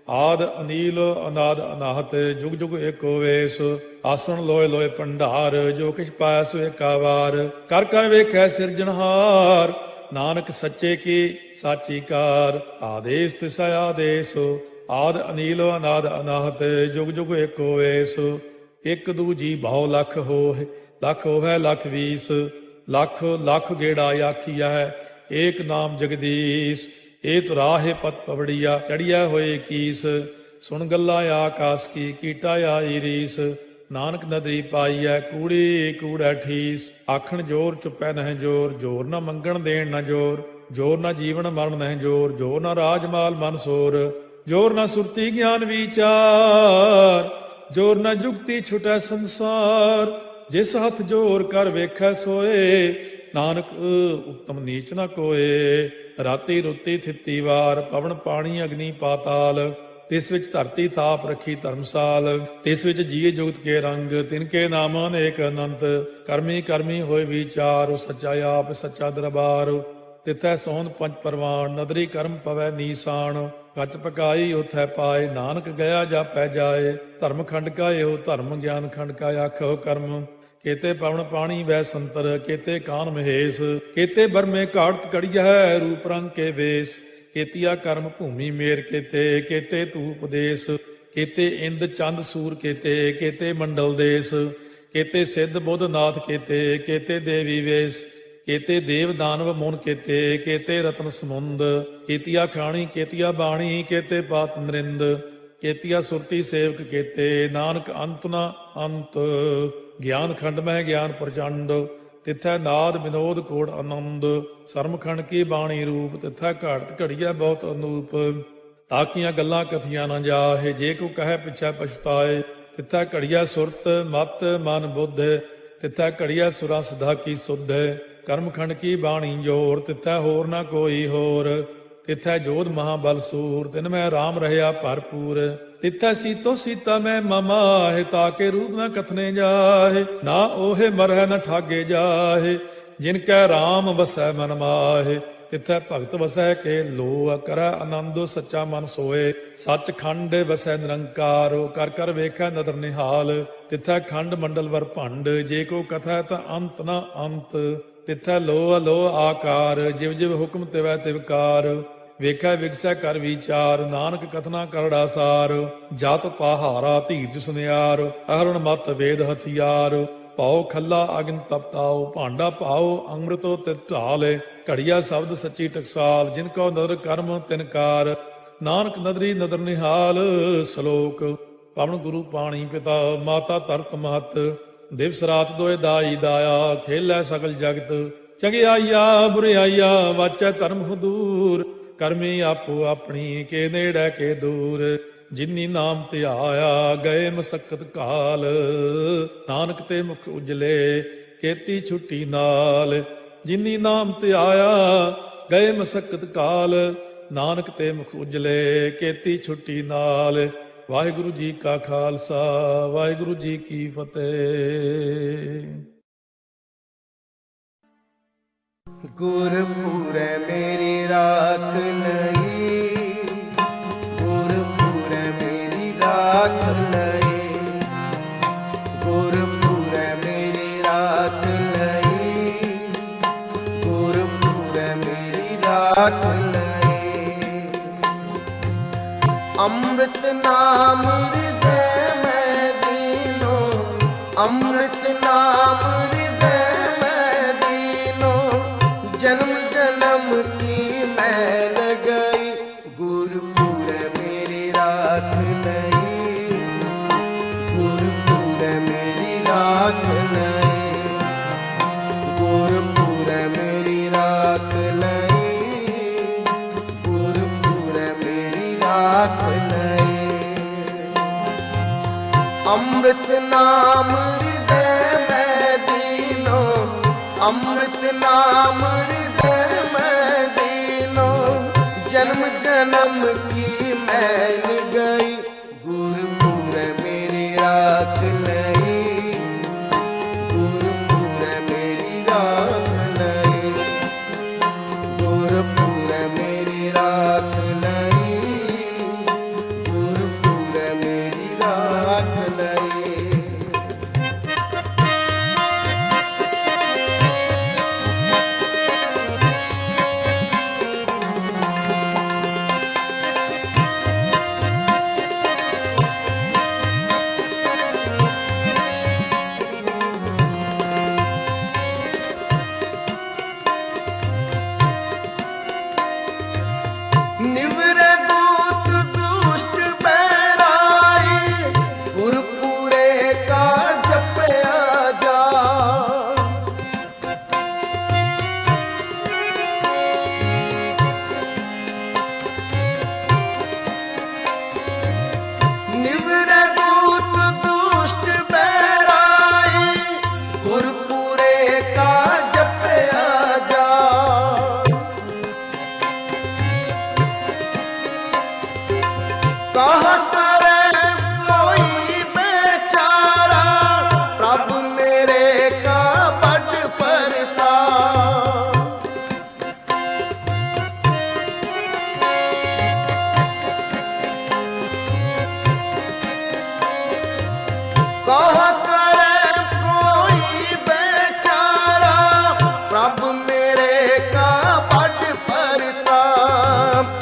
Speaker 2: ਆਦ ਅਨੀਲ ਅਨਾਦ ਅਨਾਹਤ, ਜੁਗ ਜੁਗ ਏਕੋ ਵੇਸ, ਆਸਣ ਲੋਏ ਲੋਏ ਭੰਡਾਰ, ਜੋ ਕਿਛ ਪਾਇਆ ਸੋ ਏਕਾ ਵਾਰ, ਕਰ ਕਰ ਵੇਖੈ ਸਿਰਜਣਹਾਰ, ਨਾਨਕ ਸੱਚੇ ਕੀ ਸਾਚੀ ਕਾਰ, ਆਦੇਸ਼ ਤਿਸੈ ਆਦੇਸ਼, ਆਦ ਅਨੀਲ ਅਨਾਦ ਅਨਾਹਤ, ਜੁਗ ਜੁਗ ਏਕੋ ਵੇਸ, ਇੱਕ ਦੂਜੀ ਬਹੁ ਲਖ ਹੋਏ, ਲਖ ਹੋਵੇ ਲਖ ਵੀਸ, ਲਖ ਲਖ ਗੇੜਾ ਆਖੀਐ, ਏਕ ਨਾਮ ਜਗਦੀਸ਼, ਇਹ ਤੁਰਾਹੇ ਪਤ ਪਵੜੀਆ, ਚੜੀਆ ਹੋਏ ਕੀਸ, ਸੁਣ ਗੱਲਾਂ ਆਕਾਸ ਕੀ, ਕੀਟਾ ਆਈ ਰੀਸ, ਨਾਨਕ ਨਦਰੀ ਪਾਈਐ, ਕੂੜੀ ਕੂੜੈ ਠੀਸ, ਆਖਣ ਜੋਰ ਚੁੱਪੈ ਨਹਿ ਜੋਰ, ਜੋਰ ਨਾ ਮੰਗਣ ਦੇਣ ਨਾ ਜੋਰ, ਜੋਰ ਨਾ ਜੀਵਨ ਮਰਨ ਨਹਿ ਜੋਰ, ਜੋਰ ਨਾ ਰਾਜ ਮਾਲ ਮਨ ਸੋਰ, ਜੋਰ ਨਾ ਸੁਰਤੀ ਗਿਆਨ ਵਿਚਾਰ, ਜੋਰ ਨਾ ਜੁਗਤੀ ਛੁਟੈ ਸੰਸਾਰ, ਜਿਸ ਹੱਥ ਜੋਰ ਕਰ ਵੇਖੈ ਸੋਏ, ਨਾਨਕ ਉਤਮ ਨੀਚ ਨਾ ਕੋਏ, ਰਾਤੀ ਰੁੱਤੀ ਥਿੱਤੀ ਵਾਰ, ਪਵਨ ਪਾਣੀ ਅਗਨੀ ਪਾਤਾਲ, ਤਿਸ ਵਿੱਚ ਧਰਤੀ ਥਾਪ ਰੱਖੀ ਧਰਮਸਾਲ, ਤਿਸ ਵਿੱਚ ਜੀਏ ਜੁਗਤ ਕੇ ਰੰਗ, ਤਿਨ ਕੇ ਨਾਮ ਅਨੇਕ ਅਨੰਤ, ਕਰਮੀ ਕਰਮੀ ਹੋਏ ਵਿਚਾਰ, ਸੱਚਾ ਆਪ ਸੱਚਾ ਦਰਬਾਰ, ਤਿਥੈ ਸੋਹਣ ਪੰਜ ਪਰਵਾਨ, ਨਦਰੀ ਕਰਮ ਪਵੈ ਨੀਸਾਨ, ਕੱਚ ਪਕਾਈ ਉਥੈ ਪਾਏ, ਨਾਨਕ ਗਿਆ ਜਾਪੈ ਜਾਏ, ਧਰਮ ਖੰਡ ਕਾ ਇਹੋ ਧਰਮ, ਗਿਆਨ ਖੰਡ ਕਾ ਆਖੋ ਕਰਮ, ਕੇਤੇ ਪਵਨ ਪਾਣੀ ਵੈ ਸੰਤਰ, ਕੇਤੇ ਕਾਨ ਮਹੇਸ਼, ਕੇਤੇ ਬਰਮੇ ਘਾੜਤ ਕੜੀਐ, ਰੂਪ ਰੰਗ ਕੇ ਵੇਸ, केतिया कर्म भूमि मेर केते, केते तू उपदेश, केते इंद चंद सूर केते, केते मंडल देश, केते सिद्ध बुद्ध नाथ केते, केते देवी वेश, केते देव दानव मुन केते, केते रत्न समुंद, केतिया खाणी केतिया बाणी, केते पात नरिंद, केतिया सुरती सेवक केते, नानक अंत न अंत, ज्ञान खंड में ज्ञान प्रचंड, तिथै नाद विनोद कोड़ आनंद, सरमखंड की बाणी रूप, तिथै घाट घड़िया बहुत अनूप, ताकियां गल्लां कथियां न जाहे, जे को कहे पिछै पछताए, तिथै घड़िया सुरत मत मन बुद्ध, तिथै घड़िया सुरा सदा की सुध, कर्मखंड की बाणी जोर, तिथै होर न कोई होर, तिथै जोध महाबल सूर, तिन में राम रहया भरपूर, तिथै सीतो सीता में ममाहे, ताके रूप न कथने जाहे, ना ओहे मरह न ठागे जाहे, जिनकै राम बसै मन माहे, तिथै भगत वसै के लो, करੈ आनंदो सच्चा मन सोए, सच खंड वसै निरंकार, कर कर वेखै नदर निहाल, तिथै खंड मंडल वर भंड, जे को कथै त अंत न अंत, तिथै लो अलो आकार, जिव जिव हुक्म तिवै तिवकार, ਵੇਖੈ ਵਿਗਸੈ ਕਰ ਵਿਚਾਰ, ਨਾਨਕ ਕਥਨਾ ਕਰੜਾ ਸਾਰ, ਜਤ ਪਹਾਰਾ ਧੀਰਜ ਸੁਨਿਆਰ, ਅਹਰਣ ਮਤ ਵੇਦ ਹਥਿਆਰ, ਪਾਉ ਖੱਲਾ ਅਗਨ ਤਪਤਾਉ, ਭਾਂਡਾ ਪਾਉ ਅੰਮ੍ਰਿਤੋ ਤਿਤ ਢਾਲੇ, ਘੜੀਆ ਸ਼ਬਦ ਸੱਚੀ ਟਕਸਾਲ, ਜਿਨ ਕੋ ਨਦਰ ਕਰਮ ਤਿਨਕਾਰ, ਨਾਨਕ ਨਦਰੀ ਨਦਰ ਨਿਹਾਲ। ਸ਼ਲੋਕ ਪਵਨ ਗੁਰੂ ਪਾਣੀ ਪਿਤਾ, ਮਾਤਾ ਧਰਤ ਮਹਤ, ਦਿਵਸ ਰਾਤ ਦੋਇ ਦਾਈ ਦਾਇਆ, ਖੇਲੈ ਸਗਲ ਜਗਤ, ਚੰਗਿਆਈਆ ਬੁਰਿਆਈਆ ਵਾਚੈ ਧਰਮ ਹਦੂਰ, ਕਰਮੀ ਆਪੋ ਆਪਣੀ ਕੇ ਨੇੜੇ ਕੇ ਦੂਰ, ਜਿਨੀ ਨਾਮ ਧਿਆਇਆ ਗਏ ਮਸਕਤ ਕਾਲ, ਨਾਨਕ ਤੇ ਮੁਖ ਉਜਲੇ ਕੀਤੀ ਛੁੱਟੀ ਨਾਲ, ਜਿਨੀ ਨਾਮ ਧਿਆਇਆ ਗਏ ਮਸਕਤ ਕਾਲ, ਨਾਨਕ ਤੇ ਮੁਖ ਉਜਲੇ ਕੀਤੀ ਛੁੱਟੀ ਨਾਲ। ਵਾਹਿਗੁਰੂ ਜੀ ਕਾ ਖਾਲਸਾ, ਵਾਹਿਗੁਰੂ ਜੀ ਕੀ ਫਤਿਹ।
Speaker 1: गुरपुरै मेरी राख लई, गुरपुरै मेरी राख लई, गुरपुरै मेरी राख लई, गुरपुरै मेरी राख लई। अमृत नाम हृदय में दीनो, अमृत नाम जन्म जन्म की मैल गई, गुरपुरै मेरी राख लई, गुरपुरै मेरी राख लई, गुरपुरै मेरी राख लई, गुरपुरै मेरी राख लई। अमृत नाम हृदय में दीनो, अमृत नाम हृदय में दीनो, जन्म जन्म की मैल गई, गुरपुरै मेरी राख लई, गुरपुरै मेरी राख लई, गुरपुरै मेरी राख लई, गुरपुरै मेरी राख लई। प्रभु मेरे का बड़ परताप,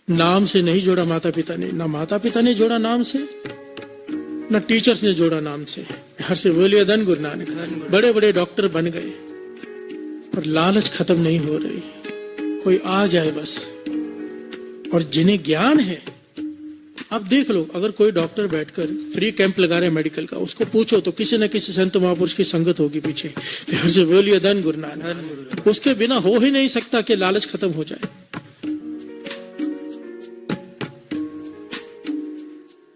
Speaker 3: नाम से नहीं जोड़ा माता पिता ने, ना माता पिता ने जोड़ा नाम से, ना टीचर्स ने जोड़ा नाम से। हर से बोलिए धन गुरु नानक। बड़े बड़े डॉक्टर बन गए पर लालच खत्म नहीं हो रही। कोई आ जाए बस। और जिन्हें ज्ञान है, अब देख लो, अगर कोई डॉक्टर बैठकर फ्री कैंप लगा रहे मेडिकल का, उसको पूछो तो किसी न किसी संत महापुरुष की संगत होगी पीछे। हर से बोलिए धन गुरु नानक। उसके बिना हो ही नहीं सकता कि लालच खत्म हो जाए।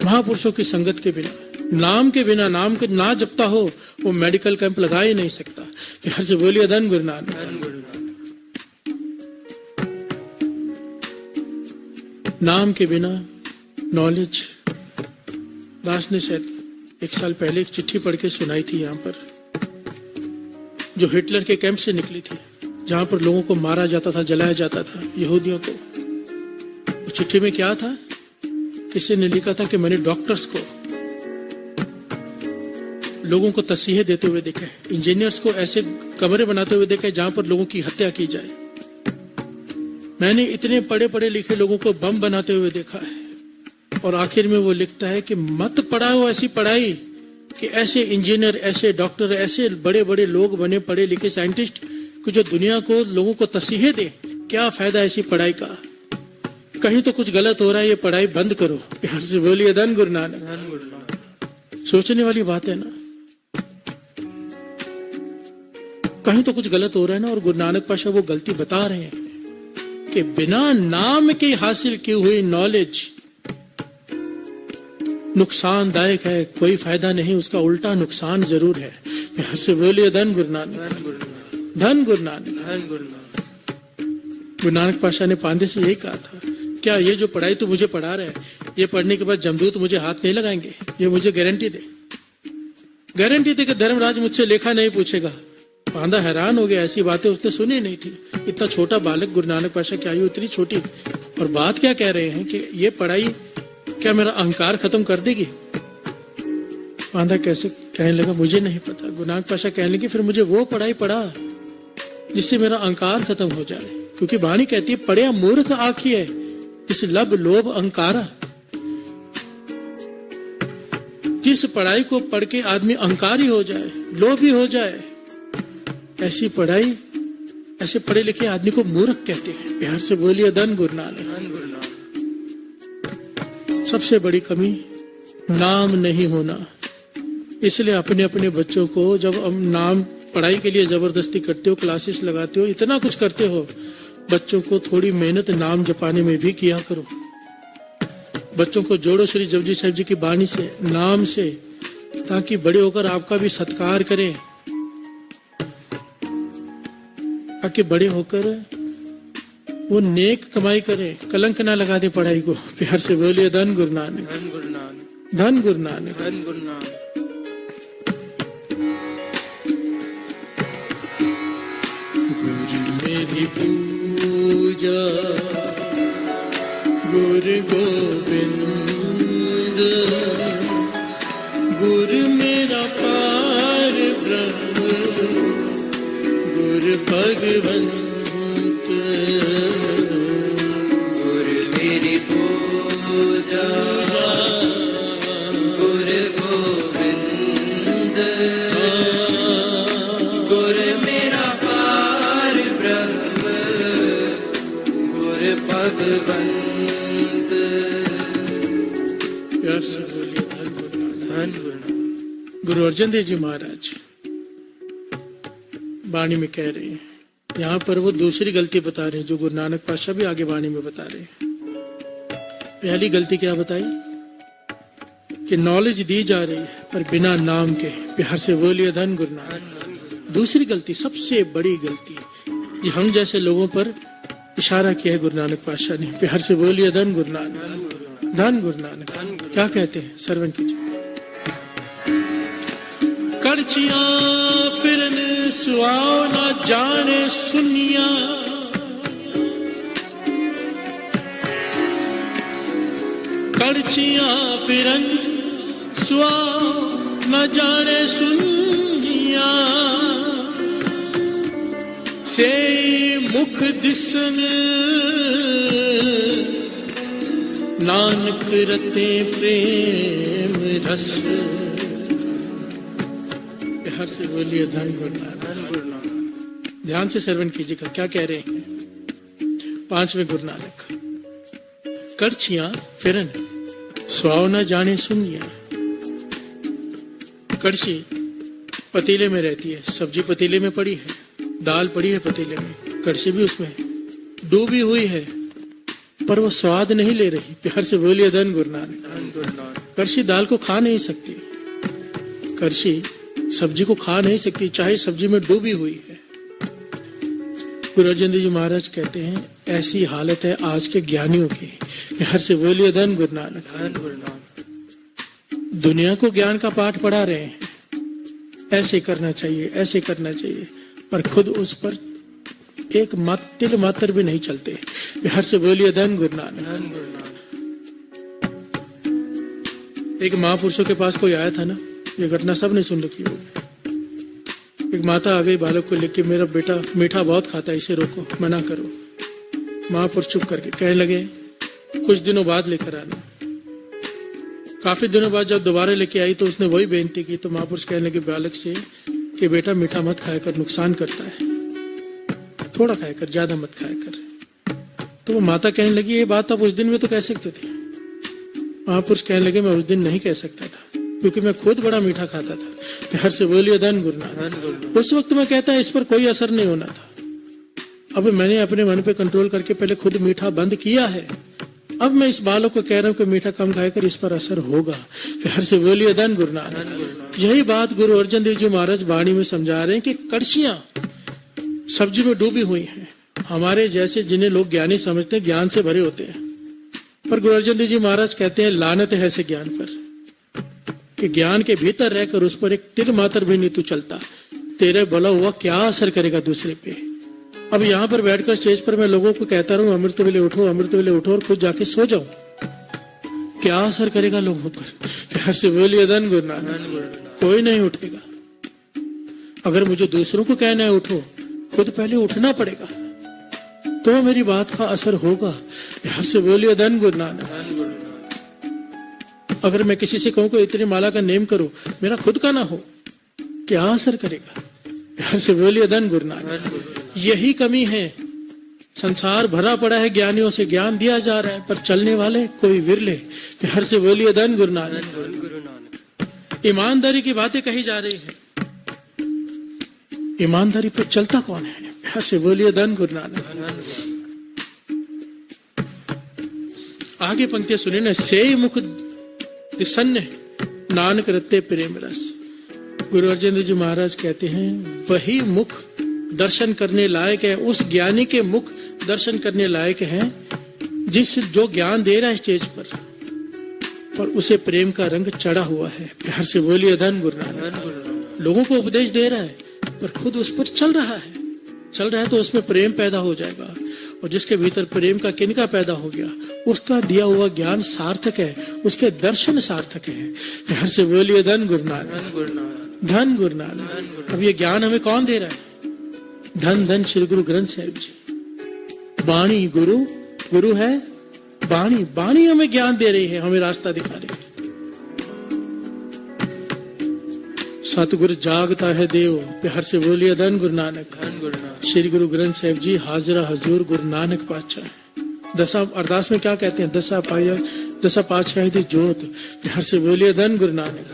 Speaker 3: महापुरुषों की संगत के बिना, नाम के बिना, नाम के ना जपता हो वो मेडिकल कैंप लगा ही नहीं सकता। हर से बोलिए धन गुरु नानक। नाम के बिना नॉलेज। दास ने शायद 1 साल पहले एक चिट्ठी पढ़ के सुनाई थी यहाँ पर, जो हिटलर के कैंप से निकली थी, जहां पर लोगों को मारा जाता था, जलाया जाता था, यहूदियों को। उस चिट्ठी में क्या था? किसी ने लिखा था कि मैंने डॉक्टर्स को, लोगों को तसीहे देते हुए देखा है, इंजीनियर्स को ऐसे कमरे बनाते हुए देखा है जहां पर लोगों की हत्या की जाए। मैंने इतने पढ़े पढ़े लिखे लोगों को बम बनाते हुए देखा है। और आखिर में वो लिखता है कि मत पढ़ाओ ऐसी पढ़ाई कि ऐसे इंजीनियर, ऐसे डॉक्टर, ऐसे बड़े बड़े लोग बने, पढ़े लिखे साइंटिस्ट को, जो दुनिया को, लोगों को तसीहे दे। क्या फायदा ऐसी पढ़ाई का? कहीं तो कुछ गलत हो रहा है, ये पढ़ाई बंद करो। प्यार से बोलिए धन गुरु नानक। सोचने वाली बात है ना, कहीं तो कुछ गलत हो रहा है ना। और गुरु नानक पाशा वो गलती बता रहे हैं कि बिना नाम के हासिल की हुई नॉलेज नुकसानदायक है, कोई फायदा नहीं, उसका उल्टा नुकसान जरूर है। प्यार से बोलिए धन गुरु नानक। धन गुरु नानक। गुरु नानक पाशा ने पांडे से यही कहा था, क्या ये जो पढ़ाई तू मुझे पढ़ा रहा है, ये पढ़ने के बाद जमदूत मुझे हाथ नहीं लगाएंगे? ये मुझे गारंटी दे, गारंटी दे कि धर्मराज मुझसे लेखा नहीं पूछेगा। पांडा हैरान हो गया, ऐसी बातें उसने सुनी नहीं थी। इतना छोटा बालक, गुरु नानक पाशा की आयु इतनी छोटी, और बात क्या कह रहे हैं कि ये पढ़ाई क्या मेरा अहंकार खत्म कर देगी? पांडा कैसे कहने लगा, मुझे नहीं पता। गुरु नानक पाशा कहने लगे, फिर मुझे वो पढ़ाई पढ़ा जिससे मेरा अहंकार खत्म हो जाए। क्योंकि वाणी कहती है, पढ़िया मूर्ख आखिए इस लब लोभ अहंकारा। जिस पढ़ाई को पढ़ के आदमी अहंकारी हो जाए, लोभी हो जाए, ऐसी पढ़ाई, ऐसे पढ़े लिखे आदमी को मूर्ख कहते हैं। प्यार से बोलिए धन गुरु नानक। सबसे बड़ी कमी नाम नहीं होना। इसलिए अपने अपने बच्चों को जब हम नाम, पढ़ाई के लिए जबरदस्ती करते हो, क्लासेस लगाते हो, इतना कुछ करते हो, बच्चों को थोड़ी मेहनत नाम जपाने में भी किया करो। बच्चों को जोड़ो श्री जपजी साहिब जी की बाणी से, नाम से, ताकि बड़े होकर आपका भी सत्कार करें, ताकि बड़े होकर वो नेक कमाई करें, कलंक ना लगा दे पढ़ाई को। प्यार से बोलिए धन गुरु नानक।
Speaker 4: धन गुरु नानक।
Speaker 3: धन गुरु नानक।
Speaker 4: धन गुरु नानक।
Speaker 3: गुरु मेरी पूजा गुरु गोविंद, गुरु मेरा पार ब्रह्म, गुरु भगवंत।
Speaker 4: गुरु मेरी पूजा गुरु गोविंद, गुरु मेरा पार ब्रह्म, गुरु भगवंत।
Speaker 3: प्यार से बोलिए धन गुरु नानक।
Speaker 4: धन गुरु नानक।
Speaker 3: गुरु अर्जन देव जी महाराज वाणी में कह रहे हैं, यहाँ पर वो दूसरी गलती बता रहे हैं जो गुरु नानक पातशाह भी आगे वाणी में बता रहे हैं। पहली गलती क्या बताई कि नॉलेज दी जा रही है पर बिना नाम के। प्यार से बोलिए धन गुरु नानक। दूसरी गलती, सबसे बड़ी गलती, ये हम जैसे लोगों पर इशारा किया है गुरु नानक पातशाह ने। प्यार से बोलिए धन गुरु नानक। धन गुरु नानक। क्या कहते हैं? श्रवण कीजिए। कड़छियां फिरन सुआओ ना जाने सुनिया, कड़छियां फिरन सुआओ न जाने सुनिया, से मुख दिसन नानक रते प्रेम रस। हर से बोलिए धन गुरु नानक। ध्यान से श्रवण कीजिएगा क्या कह रहे हैं। 5वें गुरु नानक। कड़छियां फिरन स्वाव न जाने सुनिए। कड़छी पतीले में रहती है, सब्जी पतीले में पड़ी है, दाल पड़ी है पतीले में, कड़छी भी उसमें डूबी हुई है, पर वो स्वाद नहीं ले रही। प्यार से बोलिए धन गुरु नानक। कड़छी दाल को खा नहीं सकती, कड़छी सब्जी को खा नहीं सकती, चाहे सब्जी में डूबी हुई है। गुरु अर्जन देव जी महाराज कहते हैं ऐसी हालत है आज के ज्ञानियों की। प्यार से बोलिए धन गुरु नानक। दुनिया को ज्ञान का पाठ पढ़ा रहे हैं, ऐसे करना चाहिए, ऐसे करना चाहिए, पर खुद उस पर एक तिल मात्र भी नहीं चलते। प्यार से बोलिए धन गुरु नानक। एक महापुरुषों के पास कोई आया था ना, ये घटना सबने सुन रखी होगी। एक माता आ गई बालक को लेके, मेरा बेटा मीठा बहुत खाता है, इसे रोको, मना करो। महापुरुष चुप करके कहने लगे कुछ दिनों बाद लेकर आना। काफी दिनों बाद जब दोबारा लेके आई तो उसने वही बेनती की, तो महापुरुष कहने लगे बालक से कि बेटा मीठा मत खाया कर, नुकसान करता है, थोड़ा खाया कर, ज्यादा मत खाया कर। तो वो माता कहने लगी ये बात आप उस दिन में तो कह सकते थे। महापुरुष कहने लगे मैं उस दिन नहीं कह सकता था क्योंकि मैं खुद बड़ा मीठा खाता था। प्यार से बोलिए धन गुरु नानक। उस वक्त मैं कहता इस पर कोई असर नहीं होना था। अब मैंने अपने मन पे कंट्रोल करके पहले खुद मीठा बंद किया है, अब मैं इस बालक को कह रहा हूँ कि मीठा कम खाकर इस पर असर होगा। प्यार से बोलिए धन गुरु नानक। यही बात गुरु अर्जन देव जी महाराज वाणी में समझा रहे हैं कि कड़छियां सब्जी में डूबी हुई हैं। हमारे जैसे जिन्हें लोग ज्ञानी समझते हैं ज्ञान से भरे होते हैं, पर गुरु अर्जन देव जी महाराज कहते हैं लानत है ऐसे ज्ञान पर कि ज्ञान के भीतर रहकर उस पर एक तिल मात्र भी नहीं तू चलता, तेरे बोला हुआ क्या असर करेगा दूसरे पे। अब यहाँ पर बैठकर स्टेज पर मैं लोगों को कहता रहूं अमृत वेले उठो, अमृत वेले उठो, और खुद जाके सो जाऊं, क्या असर करेगा लोगों पर। प्यार से बोलिए धन गुरु नानक। कोई नहीं उठेगा। अगर मुझे दूसरों को कहना है उठो, खुद पहले उठना पड़ेगा तो मेरी बात का असर होगा। प्यार से बोलिए धन गुरु नानक। अगर मैं किसी से कहूं कि इतनी माला का नेम करो, मेरा खुद का ना हो, क्या असर करेगा। प्यार से बोलिए धन गुरु नानक। यही कमी है, संसार भरा पड़ा है ज्ञानियों से, ज्ञान दिया जा रहा है पर चलने वाले कोई विरले। प्यार से बोलिए धन गुरु नानक। ईमानदारी की बातें कही जा रही है, ईमानदारी पर चलता कौन है। प्यार से बोलिए धन गुरु नानक। आगे पंक्तियां सुनिए ना। से मुख दिसन्न नानक रते प्रेम रस। गुरु अर्जन देव जी महाराज कहते हैं वही मुख दर्शन करने लायक है, उस ज्ञानी के मुख दर्शन करने लायक है जो ज्ञान दे रहा है स्टेज पर उसे प्रेम का रंग चढ़ा हुआ है। प्यार से बोलिए धन गुरु नानक। लोगों को उपदेश दे रहा है पर खुद उस पर चल रहा है तो उसमें प्रेम पैदा हो जाएगा, और जिसके भीतर प्रेम का किनका पैदा हो गया उसका दिया हुआ ज्ञान सार्थक है, उसके दर्शन सार्थक है। प्यार से बोलिए धन गुरु नानक। धन गुरु नानक। अब ये ज्ञान हमें कौन दे रहा है। धन धन श्री गुरु ग्रंथ साहिब जी। वाणी गुरु, गुरु है वाणी, वाणी हमें ज्ञान दे रही है, हमें रास्ता दिखा रही है। सतगुरु जागता है देव। प्यार से बोलिए धन गुरु नानक। श्री गुरु ग्रंथ साहिब जी हाजरा हजूर गुरु नानक पातशाह। दशा अरदास में क्या कहते हैं, दशा पातशाह दी जोत। प्यार से बोलिए धन गुरु नानक।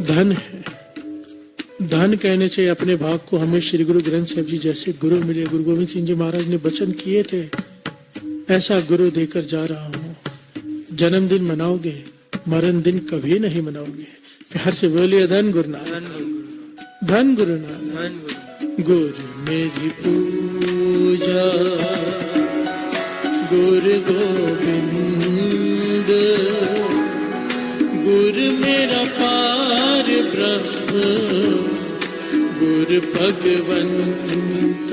Speaker 3: धन है, धन कहने से अपने भाग को हमें श्री गुरु ग्रंथ साहिब जी जैसे गुरु मिले। गुरु गोविंद सिंह जी महाराज ने वचन किए थे ऐसा गुरु देकर जा रहा हूँ। जन्मदिन मनाओगे, मरण दिन कभी नहीं मनाओगे। प्यार से बोलिए धन गुरु नानक। धन गुरु नानक। गुरु मेरी पूजा गुरु गोविंद, गुरु मेरा पार ब्रह्म, गुरु भगवंत।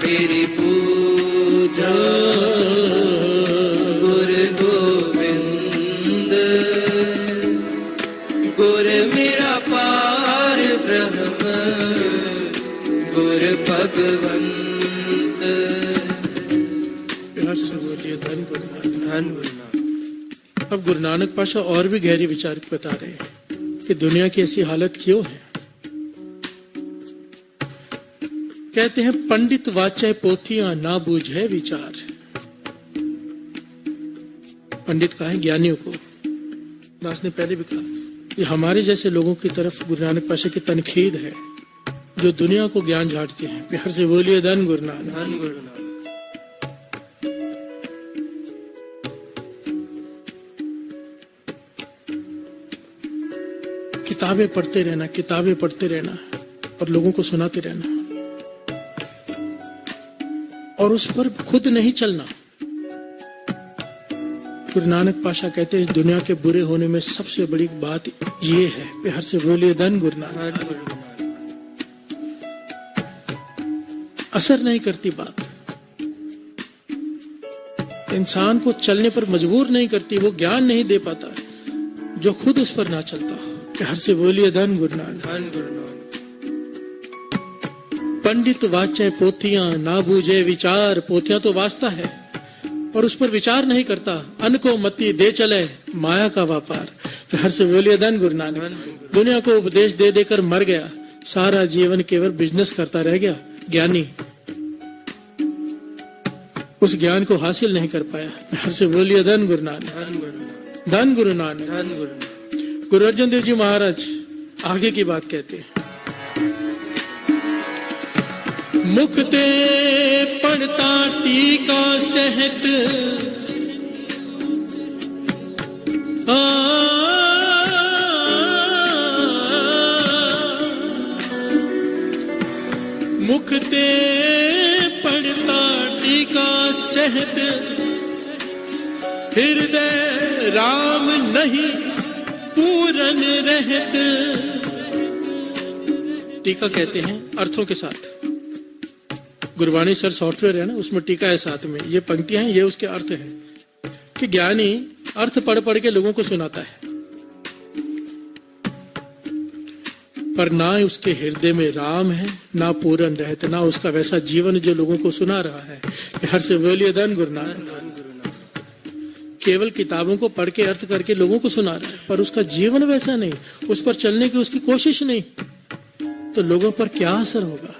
Speaker 4: मेरी पूजा गुरु गोविंद, गुरु मेरा पार ब्रह्म, गुरु भगवंत।
Speaker 3: अब गुरु नानक पाशा और भी गहरी विचार बता रहे हैं कि दुनिया की ऐसी हालत क्यों है। कहते हैं पंडित वाचय पोथियां ना बूझे विचार। पंडित कहा है ज्ञानियों को, दास ने पहले भी कहा, ये हमारे जैसे लोगों की तरफ गुरु नानक पाशा की तनखीद है जो दुनिया को ज्ञान झाड़ते हैं। प्यार से बोलिए धन गुरु नानक।
Speaker 4: धन गुरु नानक।
Speaker 3: किताबें पढ़ते रहना, किताबें पढ़ते रहना और लोगों को सुनाते रहना और उस पर खुद नहीं चलना। गुरु नानक पाशा कहते हैं इस दुनिया के बुरे होने में सबसे बड़ी बात ये है। प्यार से बोलिए धन गुरु नानक।
Speaker 4: धन गुरु नानक।
Speaker 3: असर नहीं करती बात, इंसान को चलने पर मजबूर नहीं करती, वो ज्ञान नहीं दे पाता जो खुद उस पर ना चलता। प्यार से बोलिए धन गुरु नानक।
Speaker 4: धन गुरु नानक।
Speaker 3: पंडित वाचय पोथियां ना बूझे विचार। पोथियां तो वास्ता है और उस पर विचार नहीं करता। अन्न को मत्ती दे चले माया का व्यापार। प्यार से बोलिए धन गुरु नानक। दुनिया को उपदेश दे देकर मर गया, सारा जीवन केवल बिजनेस करता रह गया। ज्ञानी उस ज्ञान को हासिल नहीं कर पाया। प्यार से बोलिए धन गुरु नानक।
Speaker 4: धन गुरु नानक।
Speaker 3: धन गुरु नानक।
Speaker 4: धन गुरु नानक।
Speaker 3: गुरु अर्जन देव जी महाराज आगे की बात कहते हैं, मुखते पढ़ता टीका सहत मुखते पढ़ता टीका सहत हृदय राम नहीं पूरन रहत। टीका कहते हैं अर्थों के साथ। गुरबाणी सर सॉफ्टवेयर है ना, उसमें टीका है साथ में। ये पंक्तियां हैं, ये उसके अर्थ हैं कि ज्ञानी अर्थ पढ़ पढ़ के लोगों को सुनाता है पर ना उसके हृदय में राम है, ना पूरन रहत, ना उसका वैसा जीवन जो लोगों को सुना रहा है। हर से बोलिए धन गुरु नानक। केवल किताबों को पढ़ के अर्थ करके लोगों को सुना रहा है पर उसका जीवन वैसा नहीं, उस पर चलने की उसकी कोशिश नहीं, तो लोगों पर क्या असर होगा।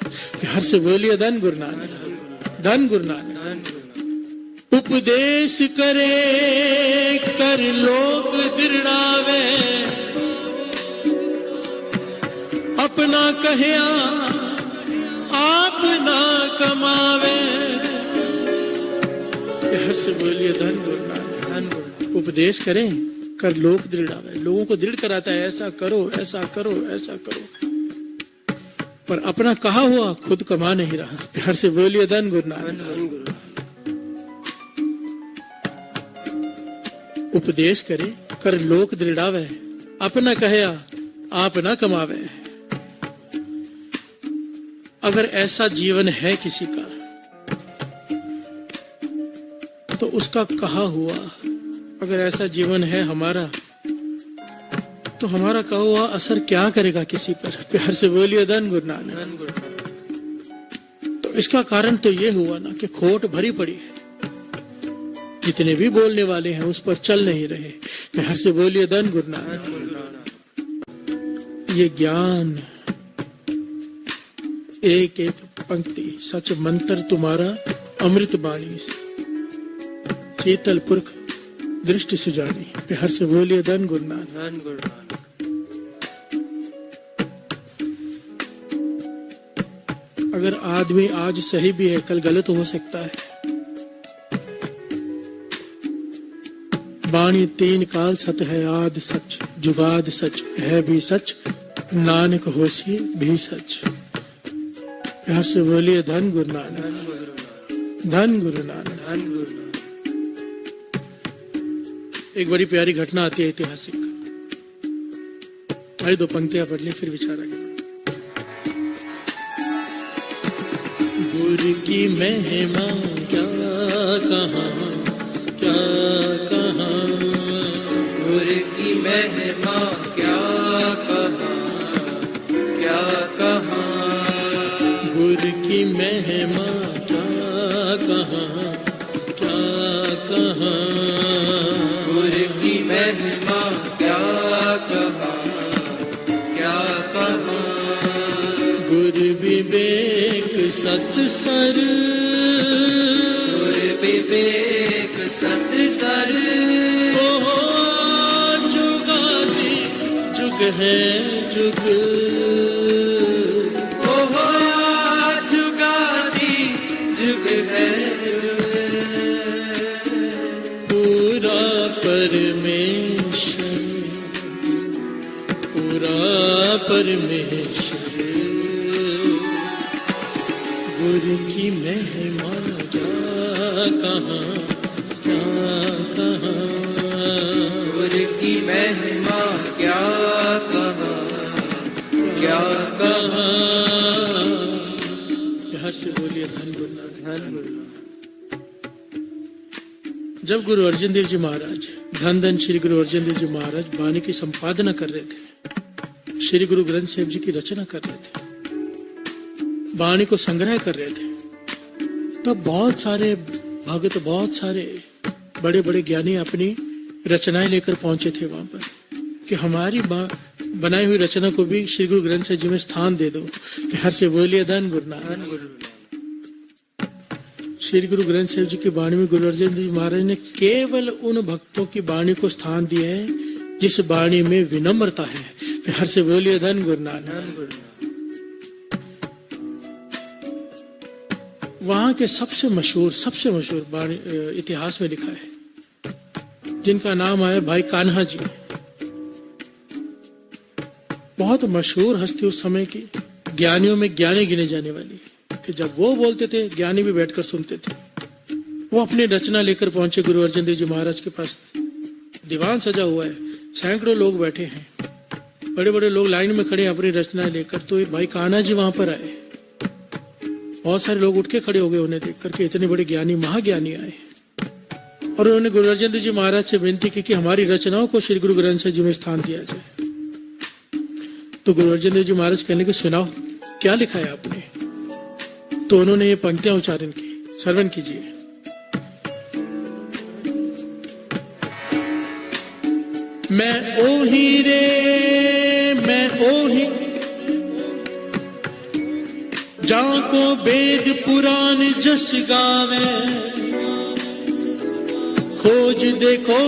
Speaker 3: हर से बोलिए धन गुरु नानक। धन गुरु नानक। उपदेश करे कर लोग दृढ़ावे, अपना कहया आप ना कमावे। हर से बोलिए धन गुरु नानक। उपदेश करें कर लोग दृढ़ावे, लोगों को दृढ़ कराता है, ऐसा करो ऐसा करो ऐसा करो, पर अपना कहा हुआ खुद कमा नहीं रहा। प्यार से बोलिए धन गुरु नानक। उपदेश करे कर लोक दृढ़ावे, अपना कहया आप ना कमावे। अगर ऐसा जीवन है किसी का तो उसका कहा हुआ, अगर ऐसा जीवन है हमारा तो हमारा कहा हुआ असर क्या करेगा किसी पर। प्यार से बोलिए धन गुरु नानक। तो इसका कारण तो ये हुआ ना कि खोट भरी पड़ी है, जितने भी बोलने वाले हैं उस पर चल नहीं रहे। प्यार से बोलिए धन गुरु नानक। ये ज्ञान एक एक पंक्ति सच मंत्र तुम्हारा अमृत बाणी, शीतल पुरख दृष्टि सुजानी। प्यार से बोलिए धन गुरु नानक। अगर आदमी आज सही भी है कल गलत हो सकता है। बाणी तीन काल सत है आद सच, जुगाद सच है भी सच, नानक होसी भी सच। प्यार से बोलिए धन गुरु नानक। धन गुरु नानक। एक बड़ी प्यारी घटना आती है ऐतिहासिक। आइए दो पंक्तियां पढ़ ली फिर विचार आगे। गुरु की महिमा क्या कहाँ क्या कहाँ,
Speaker 4: गुरु की महिमा क्या कहाँ क्या कहाँ,
Speaker 3: गुरु की महिमा क्या कहाँ क्या कहाँ,
Speaker 4: गुरु की महिमा क्या कहाँ, क्या कहाँ।
Speaker 3: गुर विवेक सतसर,
Speaker 4: गुर विवेक सतसर।
Speaker 3: ओहो जुगादि जुग है जुग,
Speaker 4: ओहो जुगादि जुग है जुग।
Speaker 3: पूरा परमेश्वर, पूरा परमेश्वर, गुरु की महिमा क्या कहाँ, क्या कहाँ।
Speaker 4: गुरु की महिमा क्या कहाँ, क्या कहाँ।
Speaker 3: बिहार से बोलिए धन गुरु नानक। जब गुरु अर्जन देव जी महाराज, धन धन श्री गुरु अर्जन देव जी महाराज वाणी की संपादना कर रहे थे, श्री गुरु ग्रंथ साहिब जी की रचना कर रहे थे, वाणी को संग्रह कर रहे थे, तब बहुत सारे भगत, बहुत सारे बड़े बड़े ज्ञानी अपनी रचनाएं लेकर पहुंचे थे वहां पर कि हमारी बनाई हुई रचना को भी श्री गुरु ग्रंथ साहिब जी में स्थान दे दो। कि हर से बोलिए धन गुरु नानक। श्री गुरु ग्रंथ साहिब जी की वाणी में गुरु अर्जन देव जी महाराज ने केवल उन भक्तों की वाणी को स्थान दिया है जिस वाणी में विनम्रता है। हर से बोलिए धन गुरु नानक। वहां के सबसे मशहूर वाणी इतिहास में लिखा है, जिनका नाम है भाई कान्हा जी। बहुत मशहूर हस्ती उस समय की, ज्ञानियों में ज्ञानी गिने जाने वाली, कि जब वो बोलते थे ज्ञानी भी बैठकर सुनते थे। वो अपनी रचना लेकर पहुंचे गुरु अर्जन देव जी महाराज के पास। दीवान सजा हुआ है, सैकड़ों लोग बैठे हैं, बड़े बड़े लोग लाइन में खड़े अपनी रचना लेकर। तो ये भाई कान्हा जी वहां पर आए। बहुत सारे लोग उठ के खड़े हो गए उन्हें देख करके, इतने बड़े ज्ञानी, महाज्ञानी आए। और उन्होंने गुरु अर्जन देव जी महाराज से विनती की कि हमारी रचनाओं को श्री गुरु ग्रंथ साहिब जी में स्थान दिया जाए। तो गुरु अर्जन देव जी महाराज कहने के सुनाओ क्या लिखा है आपने। तो उन्होंने ये पंक्तियां उच्चारण की, श्रवण कीजिए। मैं ओही रे मैं ओही, जाको वेद पुराण जस गावे, खोज देखो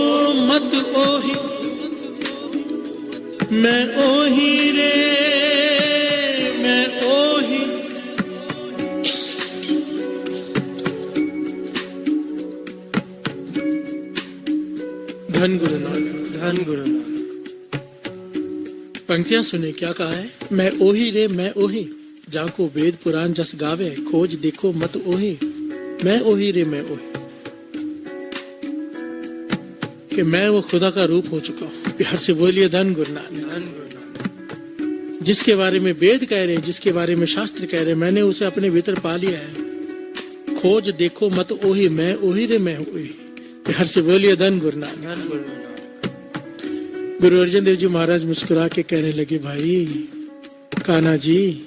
Speaker 3: मत ओही। मैं ओही रे मैं ओही, धन गुरु नानक, धन गुरु नानक। पंक्तियां सुने क्या कहा है। मैं ओही रे मैं ओही, जाको वेद पुराण जस गावे, खोज देखो मत ओही। मैं ओही रे मैं ओही, कि मैं वो खुदा का रूप हो चुका हूं। प्यार से बोलिए धन गुरु नानक। जिसके बारे में वेद कह रहे हैं, जिसके बारे में शास्त्र कह रहे हैं, मैंने उसे अपने भीतर पा लिया है। खोज देखो मत ओही, मैं ओही रे मैं ओही। प्यार से बोलिए धन गुरु नानक। गुरु अर्जन देव जी महाराज मुस्कुरा के कहने लगे, भाई कान्हा जी,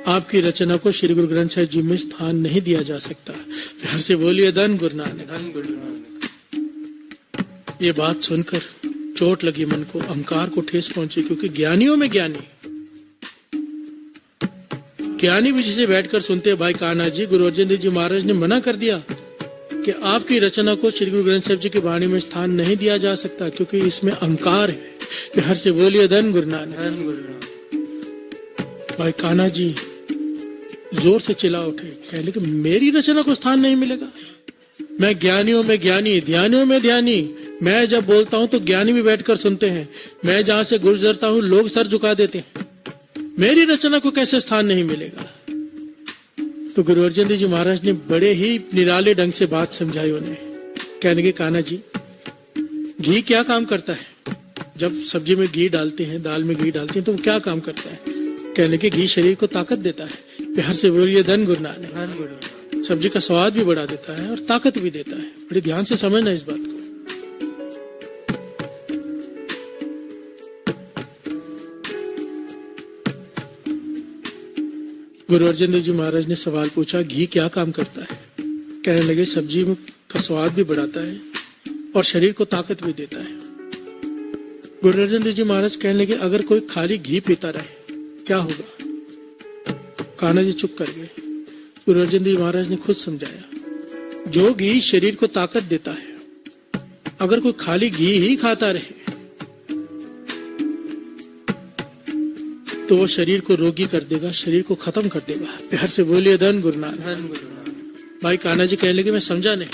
Speaker 3: आपकी रचना को श्री गुरु ग्रंथ साहिब जी में स्थान नहीं दिया जा सकता। प्यार से बोलिए धन गुरु नानक। ये बात सुनकर चोट लगी मन को, अहंकार को ठेस पहुंची, क्योंकि ज्ञानियों में ज्ञानी भी जिसे बैठकर सुनते हैं, भाई कान्हा जी, गुरु अर्जन देव जी महाराज ने मना कर दिया कि आपकी रचना को श्री गुरु ग्रंथ साहिब जी की वाणी में स्थान नहीं दिया जा सकता, क्योंकि इसमें अहंकार है। प्यार से बोलिए धन गुरु नानक। भाई कान्हा जी जोर से चिल्ला उठे, कहने कि मेरी रचना को स्थान नहीं मिलेगा। मैं ज्ञानियों में ज्ञानी, ध्यानियों में ध्यानी। मैं जब बोलता हूं तो ज्ञानी भी बैठकर सुनते हैं। मैं जहां से गुजरता हूं लोग सर झुका देते हैं। मेरी रचना को कैसे स्थान नहीं मिलेगा। तो गुरु अर्जन देव जी महाराज ने बड़े ही निराले ढंग से बात समझाई उन्हें। कहने लगे, कान्हा जी, घी क्या काम करता है। जब सब्जी में घी डालते हैं, दाल में घी डालते हैं, तो वो क्या काम करता है। कहने के घी शरीर को ताकत देता है। प्यार से बोलिए धन गुरु नानक। सब्जी का स्वाद भी बढ़ा देता है और ताकत भी देता है। बड़े ध्यान से समझना इस बात को। गुरु अर्जन देव जी महाराज ने सवाल पूछा, घी क्या काम करता है। कहने लगे, सब्जी का स्वाद भी बढ़ाता है और शरीर को ताकत भी देता है। गुरु अर्जन देव जी महाराज कहने लगे अगर कोई खाली घी पीता रहे क्या होगा? कान्हा जी चुप कर गए। गुरु अर्जन देव महाराज ने खुद समझाया, जो घी शरीर को ताकत देता है, अगर कोई खाली घी ही खाता रहे तो वो शरीर को रोगी कर देगा, शरीर को खत्म कर देगा। प्यार से बोलिए धन गुरु नानक। भाई कान्हा जी कहने लगे मैं समझा नहीं।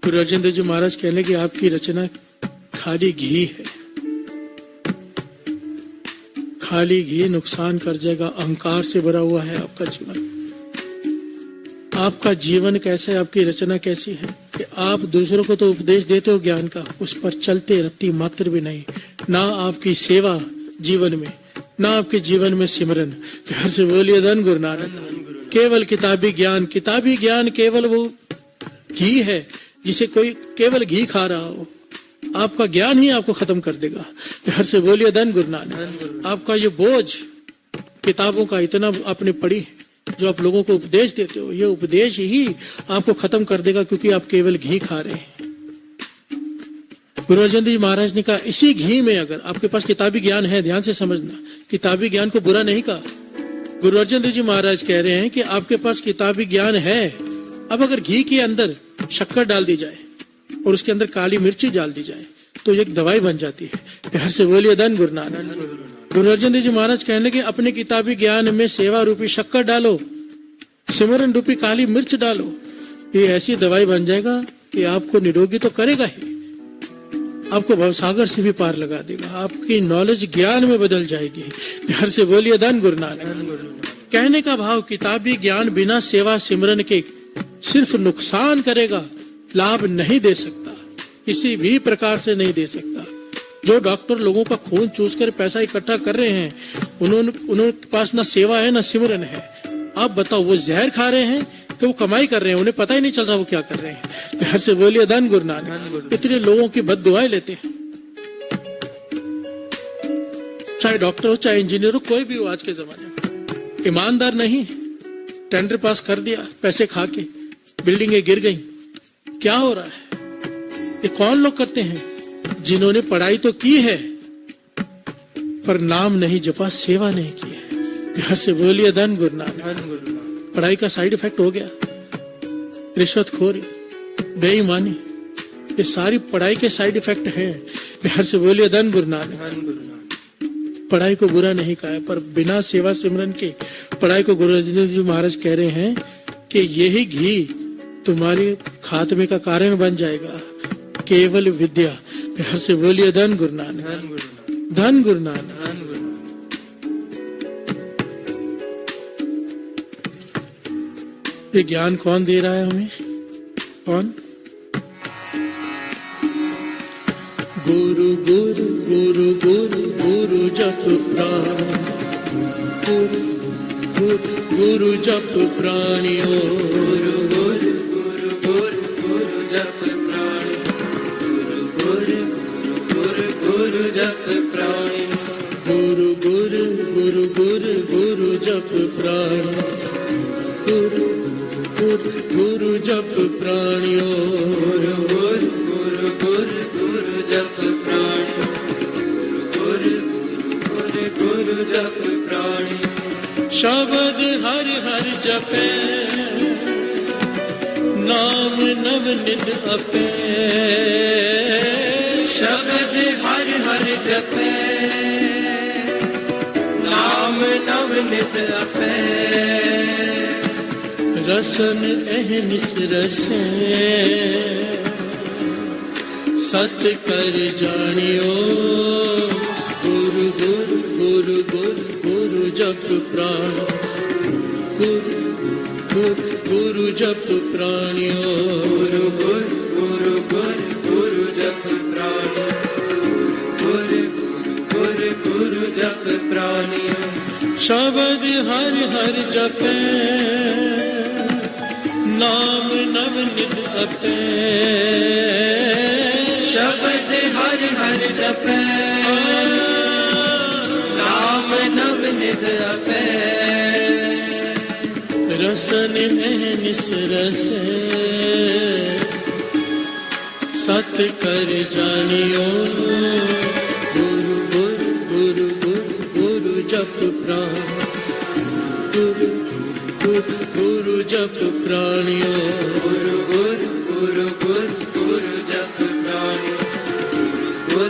Speaker 3: गुरु अर्जन देव जी महाराज कहने लगे आपकी रचना खाली घी है, खाली घी नुकसान कर जाएगा। अहंकार से भरा हुआ है आपका जीवन। आपका जीवन कैसा है, आपकी रचना कैसी है कि आप दूसरों को तो उपदेश देते हो ज्ञान का, उस पर चलते रत्ती मात्र भी नहीं। ना आपकी सेवा जीवन में, ना आपके जीवन में सिमरन। प्यार से बोलिए धन गुरु नानक। केवल किताबी ज्ञान, किताबी ज्ञान केवल वो घी है जिसे कोई केवल घी खा रहा हो। आपका ज्ञान ही आपको खत्म कर देगा। प्यार से बोलिए धन गुरु नानक। आपका ये बोझ किताबों का इतना आपने पढ़ी है, जो आप लोगों को उपदेश देते हो, ये उपदेश ही आपको खत्म कर देगा, क्योंकि आप केवल घी खा रहे हैं। गुरु अर्जन देव जी महाराज ने कहा इसी घी में अगर आपके पास किताबी ज्ञान है, ध्यान से समझना, किताबी ज्ञान को बुरा नहीं कहा। गुरु अर्जन देव जी महाराज कह रहे हैं कि आपके पास किताबी ज्ञान है, अब अगर घी के अंदर शक्कर डाल दी जाए और उसके अंदर काली मिर्ची डाल दी जाए तो एक दवाई बन जाती है। प्यार से बोलिए धन गुरु नानक। गुरु अर्जन देव जी महाराज कहने लगे अपने किताबी ज्ञान में सेवा रूपी शक्कर डालो, सिमरन रूपी काली मिर्च डालो, ये ऐसी दवाई बन जाएगा कि आपको निरोगी तो करेगा ही, आपको भवसागर से भी पार लगा देगा। आपकी नॉलेज ज्ञान में बदल जाएगी। प्यार से बोलिए धन गुरु नानक। कहने का भाव किताबी ज्ञान बिना सेवा सिमरन के सिर्फ नुकसान करेगा, लाभ नहीं दे सकता, किसी भी प्रकार से नहीं दे सकता। जो डॉक्टर लोगों का खून चूस कर पैसा इकट्ठा कर रहे हैं, उन्होंने पास ना सेवा है ना सिमरन है। आप बताओ वो जहर खा रहे हैं कि वो कमाई कर रहे हैं, उन्हें पता ही नहीं चल रहा वो क्या कर रहे हैं। प्यार से बोलिए धन गुरु नानक। इतने लोगों की बद्दुआएं लेते हैं, चाहे डॉक्टर हो चाहे इंजीनियर हो, कोई भी हो आज के जमाने में ईमानदार नहीं। टेंडर पास कर दिया पैसे खा के, बिल्डिंगें गिर गई। क्या हो रहा है? ये कौन लोग करते हैं? जिन्होंने पढ़ाई तो की है पर नाम नहीं जपा, सेवा नहीं की है। प्यार से बोलिए धन गुरु नानक। पढ़ाई का साइड इफेक्ट हो गया रिश्वतखोरी, बेईमानी, ये सारी पढ़ाई के साइड इफेक्ट हैं। प्यार से बोलिए धन गुरु नानक। पढ़ाई को बुरा नहीं कहा है, पर बिना सेवा सिमरन के पढ़ाई को गुरु अर्जन देव जी महाराज कह रहे हैं कि यही घी तुम्हारे खात्मे का कारण बन जाएगा। केवल विद्या। प्यार से बोलिए धन गुरु नानक। धन गुरु नानक। ये ज्ञान कौन दे रहा है हमें? कौन? गुरु गुरु गुरु गुरु गुरु जप प्राण, गुरु गुरु गुरु जप प्राणियों,
Speaker 4: गुरु गुरु गुरु गुरु गुरु जप प्राणी, गुरु गुरु गुरु गुरु जप प्राणी,
Speaker 3: गुरु गुरु गुरु गुरु गुरु जप प्राण, गुरु गुरु गुरु जप प्राणियों,
Speaker 4: गुरु गुरु गुरु गुरु गुरु जप प्राणी, गुरु गुरु गुरु गुरु जप प्राणी।
Speaker 3: शब्द हर हर जपे, नाम नव नित अपे।
Speaker 4: शब्द हर हर जपे, नाम नव नित अपे।
Speaker 3: रसन अहनिस रसे, सत कर जानियो। गुरु गुरु गुरु गुरु गुरु जप प्राण, गुरु गुरु गुरु जप प्राणियों,
Speaker 4: गुरु गुरु गुरु गुरु गुरु जप प्राणी, गुरु गुरु गुरु गुरु जप प्राणी।
Speaker 3: शब्द हर हर जपे, नाम नव नित अपे।
Speaker 4: शब्द हर हर जपे, नाम नव नित अपे।
Speaker 3: रसन अहनिस रसे, सत कर जानियो।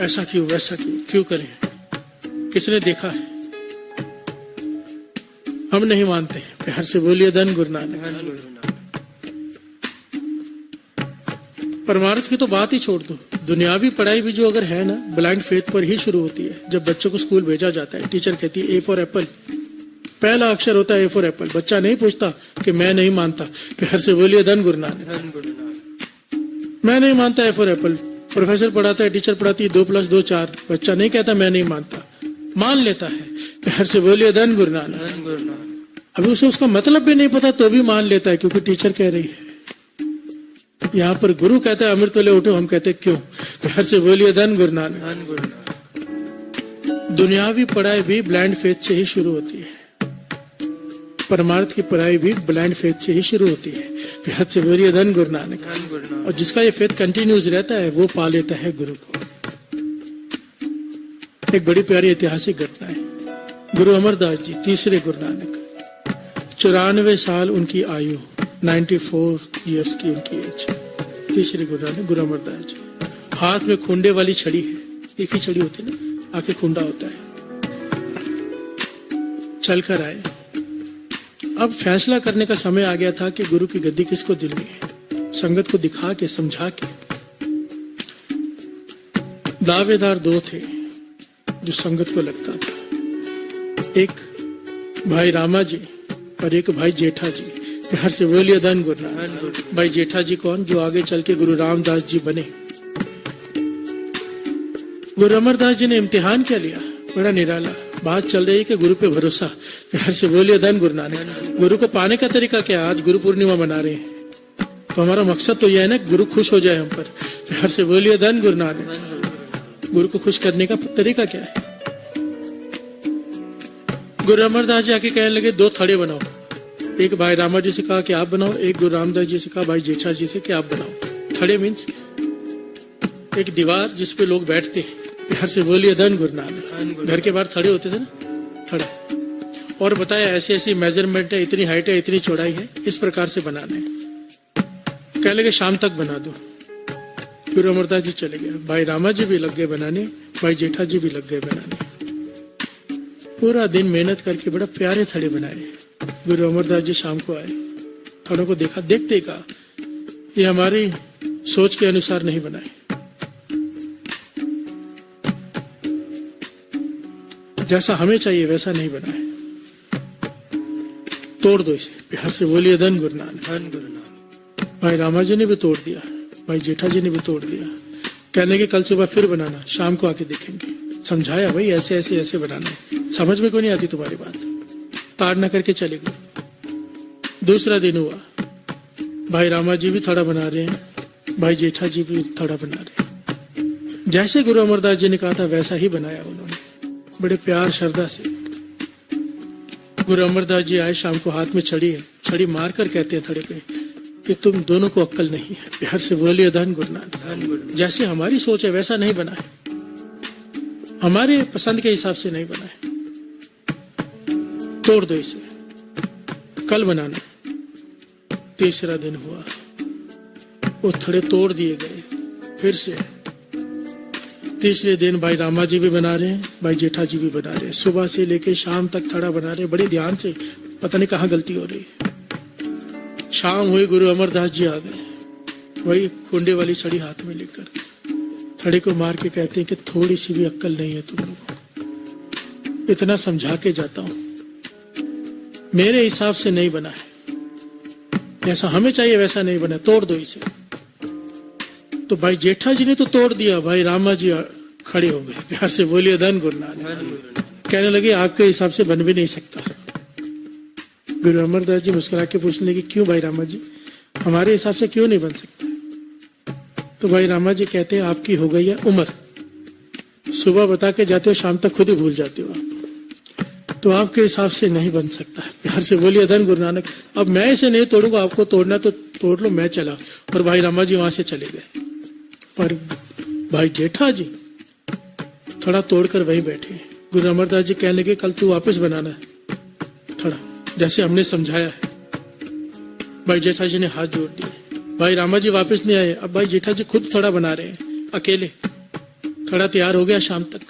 Speaker 3: ऐसा क्यों वैसा क्यों करें? किसने देखा है? हम नहीं मानते। प्यार से बोलिए धन गुरु नानक। परमार्थ की तो बात ही छोड़ दो, दुनियावी पढ़ाई भी जो अगर है ना, ब्लाइंड फेथ पर ही शुरू होती है। जब बच्चों को स्कूल भेजा जाता है, टीचर कहती है ए फॉर एप्पल, पहला अक्षर होता है ए फॉर एप्पल। बच्चा नहीं पूछता कि मैं नहीं मानता। प्यार से बोलिए धन गुरु नानक। मैं नहीं मानता ए फॉर एप्पल। प्रोफेसर पढ़ाता है, टीचर पढ़ाती है 2 + 2 4। बच्चा नहीं कहता मैं नहीं मानता, मान लेता है। प्यार से बोलिए धन गुरु नानक। अभी उसे उसका मतलब भी नहीं पता तो भी मान लेता है, क्योंकि टीचर कह रही है। यहाँ पर गुरु कहता है अमृत वाले उठो, हम कहते क्यों? प्यार से बोलिए धन गुरु नानक। दुनियावी पढ़ाई भी ब्लाइंड फेथ से ही शुरू होती है। परमार्थ की पढ़ाई भी ब्लाइंड फेथ से ही शुरू होती है। प्यार से बोलिए धन गुरु नानक। और जिसका ये फेथ कंटिन्यूस रहता है वो पा लेता है गुरु को। एक बड़ी प्यारी ऐतिहासिक घटना है। गुरु अमरदास जी, तीसरे गुरु नानक, 94 साल उनकी आयु, 94 ईयर्स की उनकी एज। तीसरे गुरु नानक गुरु अमरदास जी, हाथ में खुंडे वाली छड़ी है। एक ही छड़ी होती है ना, आके खुंडा होता है। चलकर आए। अब फैसला करने का समय आ गया था कि गुरु की गद्दी किसको दिलनी है। संगत को दिखा के, समझा के। दावेदार 2 थे जो संगत को लगता था, एक भाई रामा जी और एक भाई जेठा जी। प्यार से बोलिए धन गुरु नानक। भाई जेठा जी कौन? जो आगे चल के गुरु रामदास जी बने। गुरु अमरदास जी ने इम्तिहान क्या लिया, बड़ा निराला। बात चल रही है कि गुरु पे भरोसा। प्यार से बोलिए धन गुरु नानक। गुरु को पाने का तरीका क्या? आज गुरु पूर्णिमा मना रहे हैं, तो हमारा मकसद तो यह है ना, गुरु खुश हो जाए हम पर। प्यार से बोलिए धन गुरु नानक। गुरु को खुश करने का तरीका क्या है? गुरु अमरदास जी आके कहने लगे 2 थड़े बनाओ। एक भाई रामा जी से कहा कि आप बनाओ, एक गुरु रामदास जी से कहा भाई जेठा जी से कि आप बनाओ। थड़े मीन्स एक दीवार जिसपे लोग बैठते हैं। प्यार से बोलिए धन गुरु नानक। घर के बाहर थड़े होते थे ना, थड़ा। और बताया ऐसी ऐसी मेजरमेंट है, इतनी हाइट है, इतनी चौड़ाई है, इस प्रकार से बनाना है। कह लगे शाम तक बना दो। गुरु अमरदास जी चले गए। भाई रामा जी भी लग गए बनाने, भाई जेठा जी भी लग गए बनाने। पूरा दिन मेहनत करके बड़ा प्यारे थड़े बनाए। गुरु अमरदास जी शाम को आए, थड़ों को देखा, देखते ही कहा ये हमारी सोच के अनुसार नहीं बनाए, जैसा हमें चाहिए वैसा नहीं बनाए, तोड़ दो इसे। प्यार से बोलिए धन गुरु नानक। भाई रामा जी ने भी तोड़ दिया, भाई जेठा जी ने भी तोड़ दिया। कहने के कल सुबह फिर बनाना, शाम को आके देखेंगे। समझाया भाई ऐसे ऐसे ऐसे बनाना है, समझ में क्यों नहीं आती तुम्हारी बात? ताड़ना करके चले गए। दूसरा दिन हुआ, भाई रामा जी भी थड़ा बना रहे हैं, भाई जेठा जी भी थड़ा बना रहे हैं। जैसे गुरु अमरदास जी ने कहा था वैसा ही बनाया उन्होंने, बड़े प्यार श्रद्धा से। गुरु अमरदास जी आए, शाम को हाथ में छड़ी है, छड़ी मार कर कहते हैं थड़े पे कि तुम दोनों को अक्ल नहीं है। प्यार से बोलिए धन गुरु नानक। जैसे हमारी सोच है वैसा नहीं बना है, हमारे पसंद के हिसाब से नहीं बना है, तोड़ दो इसे, कल बनाना। तीसरा दिन हुआ, वो थड़े तोड़ दिए गए। फिर से तीसरे दिन भाई रामा जी भी बना रहे हैं, भाई जेठा जी भी बना रहे हैं। सुबह से लेके शाम तक थड़ा बना रहे हैं, बड़े ध्यान से, पता नहीं कहाँ गलती हो रही है। शाम हुई, गुरु अमरदास जी आ गए, वही खुंडे वाली छड़ी हाथ में लेकर थड़े को मार के कहते हैं कि थोड़ी सी भी अक्ल नहीं है तुम लोगों को, इतना समझा के जाता हूं, मेरे हिसाब से नहीं बना है, जैसा हमें चाहिए वैसा नहीं बना, तोड़ दो इसे। तो भाई जेठा जी ने तो तोड़ दिया, भाई रामा जी खड़े हो गए। प्यार से बोलिए धन गुरु नानक। कहने लगे आपके हिसाब से बन भी नहीं सकता। गुरु अमरदास जी मुस्कुरा के पूछने लगे क्यों भाई रामा जी, हमारे हिसाब से क्यों नहीं बन सकता? तो भाई रामा जी कहते हैं आपकी हो गई है उम्र, सुबह बता के जाते हो, शाम तक खुद ही भूल जाते हो आप, तो आपके हिसाब से नहीं बन सकता। प्यार से बोलिए धन गुरु नानक। अब मैं इसे नहीं तोड़ूंगा, आपको तोड़ना तो तोड़ लो, मैं चला। और भाई रामा जी वहां से चले गए। पर भाई जेठा जी थोड़ा तोड़कर वहीं बैठे। गुरु अमरदास जी कहने लगे कल तू वापस बनाना है थोड़ा, जैसे हमने समझाया है। भाई जेठा जी ने हाथ जोड़ दिए। भाई रामा जी वापस नहीं आए। अब भाई जेठा जी खुद थोड़ा बना रहे हैं, अकेले थोड़ा तैयार हो गया शाम तक,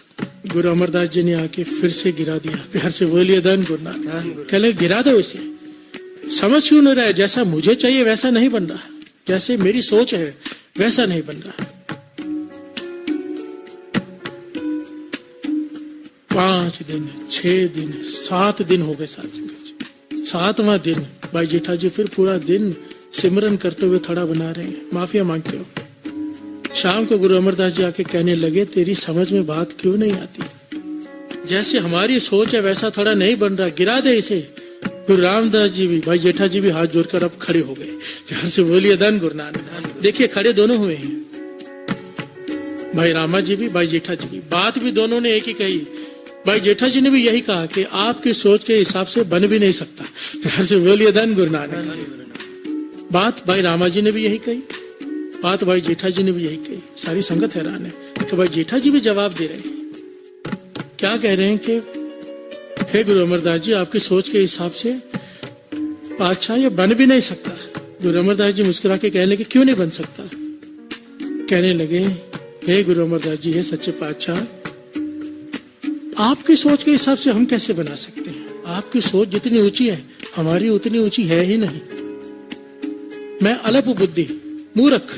Speaker 3: गुरु अमरदास जी ने आके फिर से गिरा दिया। प्यार से बोलिए धन गुरु नानक। कह ले गिरा दो इसे, समझ क्यों नहीं रहा है? जैसा मुझे चाहिए वैसा नहीं बन रहा, जैसे मेरी सोच है वैसा नहीं बन रहा। 5 दिन, 6 दिन, 7 दिन हो गए साथ संगत जी। 7वां दिन भाई जेठा जी फिर पूरा दिन सिमरन करते हुए थड़ा बना रहे हैं, माफिया मांगते हो। शाम को गुरु अमरदास जी आके कहने लगे तेरी समझ में बात क्यों नहीं आती, जैसे हमारी सोच है वैसा थोड़ा नहीं बन रहा, गिरा दे इसे। गुरु रामदास जी भी भाई जेठा जी भी हाथ जोड़कर अब खड़े हो गए। प्यार से बोलिए धन गुरु नानक। देखिए खड़े दोनों हुए हैं, भाई रामा जी भी भाई जेठा जी भी। बात भी दोनों ने एक ही कही। भाई जेठा जी ने भी यही कहा कि आपकी सोच के हिसाब से बन भी नहीं सकता। प्यार से बोलिए धन गुरु नानक। बात भाई रामा जी ने भी यही कही, बात भाई जेठा जी ने भी यही कही। सारी संगत हैरान है कि भाई जेठा जी भी जवाब दे रहे हैं। क्या कह रहे हैं कि हे गुरु अमरदास जी आपकी सोच के हिसाब से पातशाह ये बन भी नहीं सकता। गुरु अमरदास जी मुस्कुरा के कहने लगे क्यों नहीं बन सकता? कहने लगे हे गुरु अमरदास जी हे सच्चे पातशाह, आपकी सोच के हिसाब से हम कैसे बना सकते हैं? आपकी सोच जितनी ऊंची है हमारी उतनी ऊंची है ही नहीं। मैं अल्प बुद्धि मूर्ख,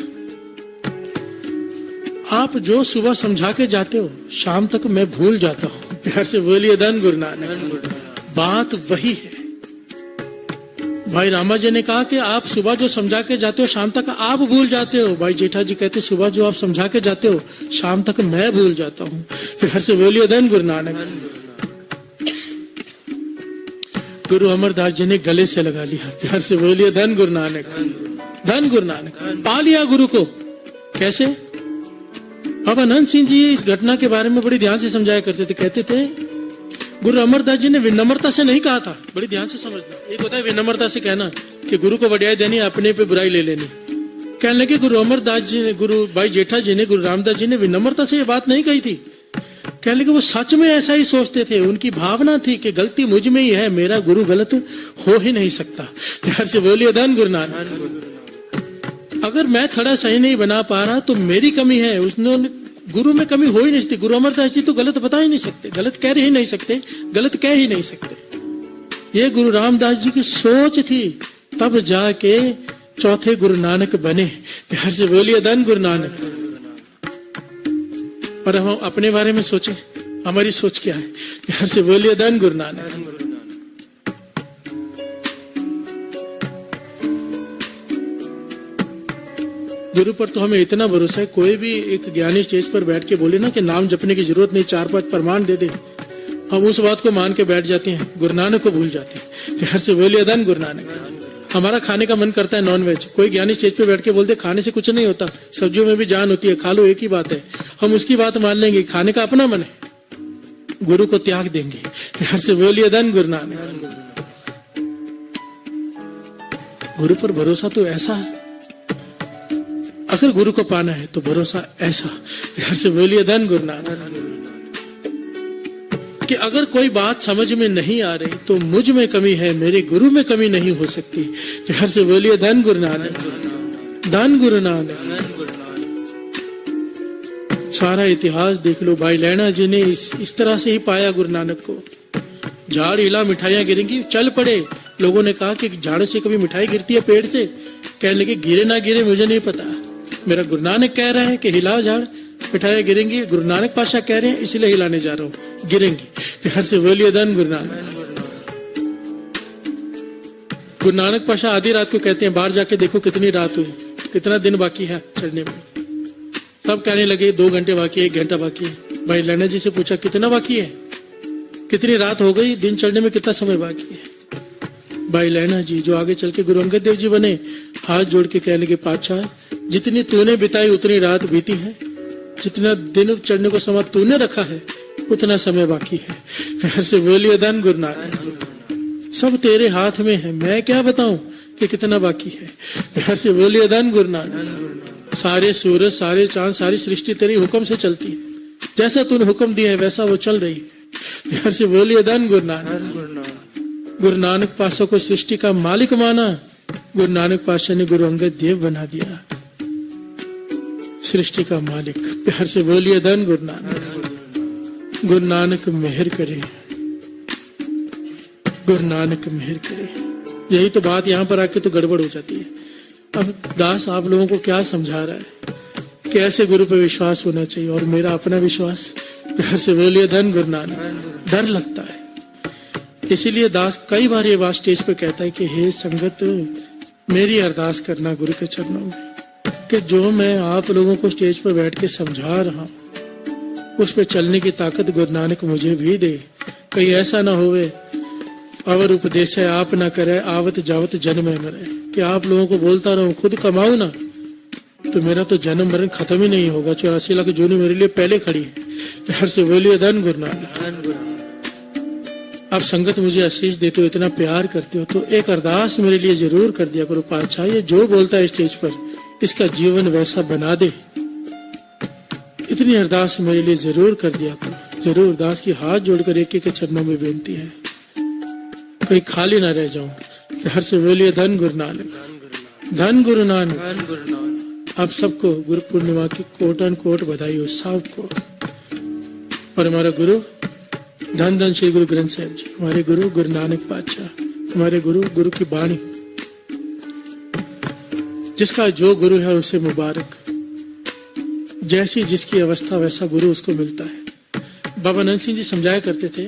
Speaker 3: आप जो सुबह समझा के जाते हो शाम तक मैं भूल जाता हूँ। प्यार से बोलिए धन गुरु नानक। बात वही है। भाई रामा जी ने कहा कि आप सुबह जो समझा के जाते हो शाम तक आप भूल जाते हो। भाई जेठा जी कहते सुबह जो आप समझा के जाते हो शाम तक मैं भूल जाता हूँ। प्यार से बोलिए धन गुरु नानक। गुरु अमरदास जी ने गले से लगा लिया। प्यार से बोलिए धन गुरु नानक। धन गुरु नानक। पा लिया गुरु को। कैसे? बाबा अनंत सिंह जी इस घटना के बारे में बड़ी ध्यान से समझाया करते थे। कहते थे गुरु अमरदास जी ने विनम्रता से नहीं कहा था, बड़ी ध्यान से समझना। एक होता है विनम्रता से कहना कि गुरु को बढ़ाई देनी, अपने पे बुराई ले लेनी। कहने लगे गुरु अमरदास जी ने, गुरु भाई जेठा जी ने, गुरु रामदास जी ने विनम्रता से ये बात नहीं कही थी। कहने लगे वो सच में ऐसा ही सोचते थे, उनकी भावना थी कि गलती मुझ में ही है, मेरा गुरु गलत हो ही नहीं सकता। प्यार से बोलिए धन गुरु नानक। अगर मैं थोड़ा सही नहीं बना पा रहा तो मेरी कमी है, उसने गुरु में कमी हो ही नहीं सकती। गुरु अमरदास जी तो गलत बता ही नहीं सकते, गलत कह ही नहीं सकते, गलत कह ही नहीं सकते। ये गुरु रामदास जी की सोच थी, तब जाके चौथे गुरु नानक बने। प्यार से बोलिए धन गुरु नानक। पर हम अपने बारे में सोचें, हमारी सोच क्या है? प्यार से बोलिए धन गुरु नानक। गुरु पर तो हमें इतना भरोसा है, कोई भी एक ज्ञानी स्टेज पर बैठ के बोले ना कि नाम जपने की जरूरत नहीं, 4-5 प्रमाण दे दे, हम उस बात को मान के बैठ जाते हैं, गुरु नानक को भूल जाते हैं। प्यार से बोलिए धन गुरु नानक। हमारा खाने का मन करता है नॉनवेज, कोई ज्ञानी स्टेज पे बैठ के बोलते खाने से कुछ नहीं होता, सब्जियों में भी जान होती है, खा लो, एक ही बात है, हम उसकी बात मान लेंगे। खाने का अपना मन है, गुरु को त्याग देंगे। प्यार से बोलिए धन गुरु नानक। गुरु पर भरोसा तो ऐसा है, अगर गुरु को पाना है तो भरोसा ऐसा। प्यार से बोलिए धन गुरु नानक। कि अगर कोई बात समझ में नहीं आ रही तो मुझ में कमी है, मेरे गुरु में कमी नहीं हो सकती। प्यार से बोलिए धन गुरु नानक। धन गुरु नानक। सारा इतिहास देख लो, भाई लैना जी ने इस तरह से ही पाया गुरु नानक को। झाड़ हिला मिठाइयां गिरेंगी, चल पड़े। लोगों ने कहा कि झाड़ से कभी मिठाई गिरती है पेड़ से? कहने लगे गिरे ना गिरे मुझे नहीं पता, मेरा गुरु नानक कह रहा है कि हिलाओ झाड़, मिठाइयां गिरेंगी। गुरु नानक पाशाह कह रहे हैं इसलिए हिलाने जा रहा हूं, गिरेंगी। प्यार से बोलिए धन गुरु नानक। गुरु नानक पाशाह आधी रात को कहते हैं बाहर जाके देखो कितनी रात हुई, कितना दिन बाकी है चढ़ने में। सब कहने लगे 2 घंटे बाकी है, 1 घंटा बाकी है। भाई लैना जी से पूछा कितना बाकी है, कितनी रात हो गई, दिन चढ़ने में कितना समय बाकी है? भाई लैना जी जो आगे चल के गुरु अंगद देव जी बने, हाथ जोड़ के कहने लगे पातशाह जितनी तूने बिताई उतनी रात बीती है, जितना दिन चढ़ने को समय तूने रखा है उतना समय बाकी है। प्यार से बोलिए धन गुरु नानक। सब तेरे हाथ में है, मैं क्या बताऊं कि कितना बाकी है। प्यार से बोलिए धन गुरु नानक। सारे सूरज, सारे चांद, सारी सृष्टि तेरी हुक्म से चलती है, जैसा तूने हुक्म दिया है वैसा वो चल रही है। प्यार से बोलिए धन गुरु नानक। गुरु नानक पातशाह को सृष्टि का मालिक माना, गुरु नानक पातशाह ने गुरु अंगद देव बना दिया। सृष्टि का मालिक। प्यार से बोलिए धन गुरु नानक। गुरु नानक मेहर करे, गुरु नानक मेहर करे। यही तो बात यहाँ पर आके तो गड़बड़ हो जाती है। अब दास आप लोगों को क्या समझा रहा है कि ऐसे गुरु पे विश्वास होना चाहिए और मेरा अपना विश्वास। प्यार से बोलिए धन गुरु नानक। डर लगता है, इसीलिए दास कई बार ये बात स्टेज पे कहता है कि हे संगत, मेरी अरदास करना गुरु के चरणों में कि जो मैं आप लोगों को स्टेज पर बैठ के समझा रहा हूं उस पे चलने की ताकत गुरु नानक मुझे भी दे। कहीं ऐसा ना होवे अवर उपदेश है आप ना करे आवत जावत जन्म है मरे, कि आप लोगों को बोलता रहूं खुद कमाऊं ना तो मेरा तो जन्म मरण खत्म ही नहीं होगा। 84 लाख जूनी मेरे लिए पहले खड़ी है। प्यार से बोलिए धन गुरु नानक। आप संगत मुझे आशीष देते हो, इतना प्यार करते हो, तो एक अरदास मेरे लिए जरूर कर दिया करो। पातशाह ये जो बोलता है स्टेज पर इसका जीवन वैसा बना दे, इतनी अरदास मेरे लिए जरूर कर दिया करो। जरूर दास की हाथ जोड़कर एक के चरणों में बेनती है, कहीं खाली ना रह जाऊं। प्यार से बोलिए धन गुरु नानक। धन गुरु नानक। आप सबको गुरु पूर्णिमा की कोट एंड कोट बधाई हो सबको। और हमारा गुरु धन धन श्री गुरु ग्रंथ साहिब जी, हमारे गुरु गुरु नानक पातशाह, हमारे गुरु गुरु की बाणी, जिसका जो गुरु है उसे मुबारक। जैसी जिसकी अवस्था वैसा गुरु उसको मिलता है। बाबा नंद सिंह जी समझाया करते थे,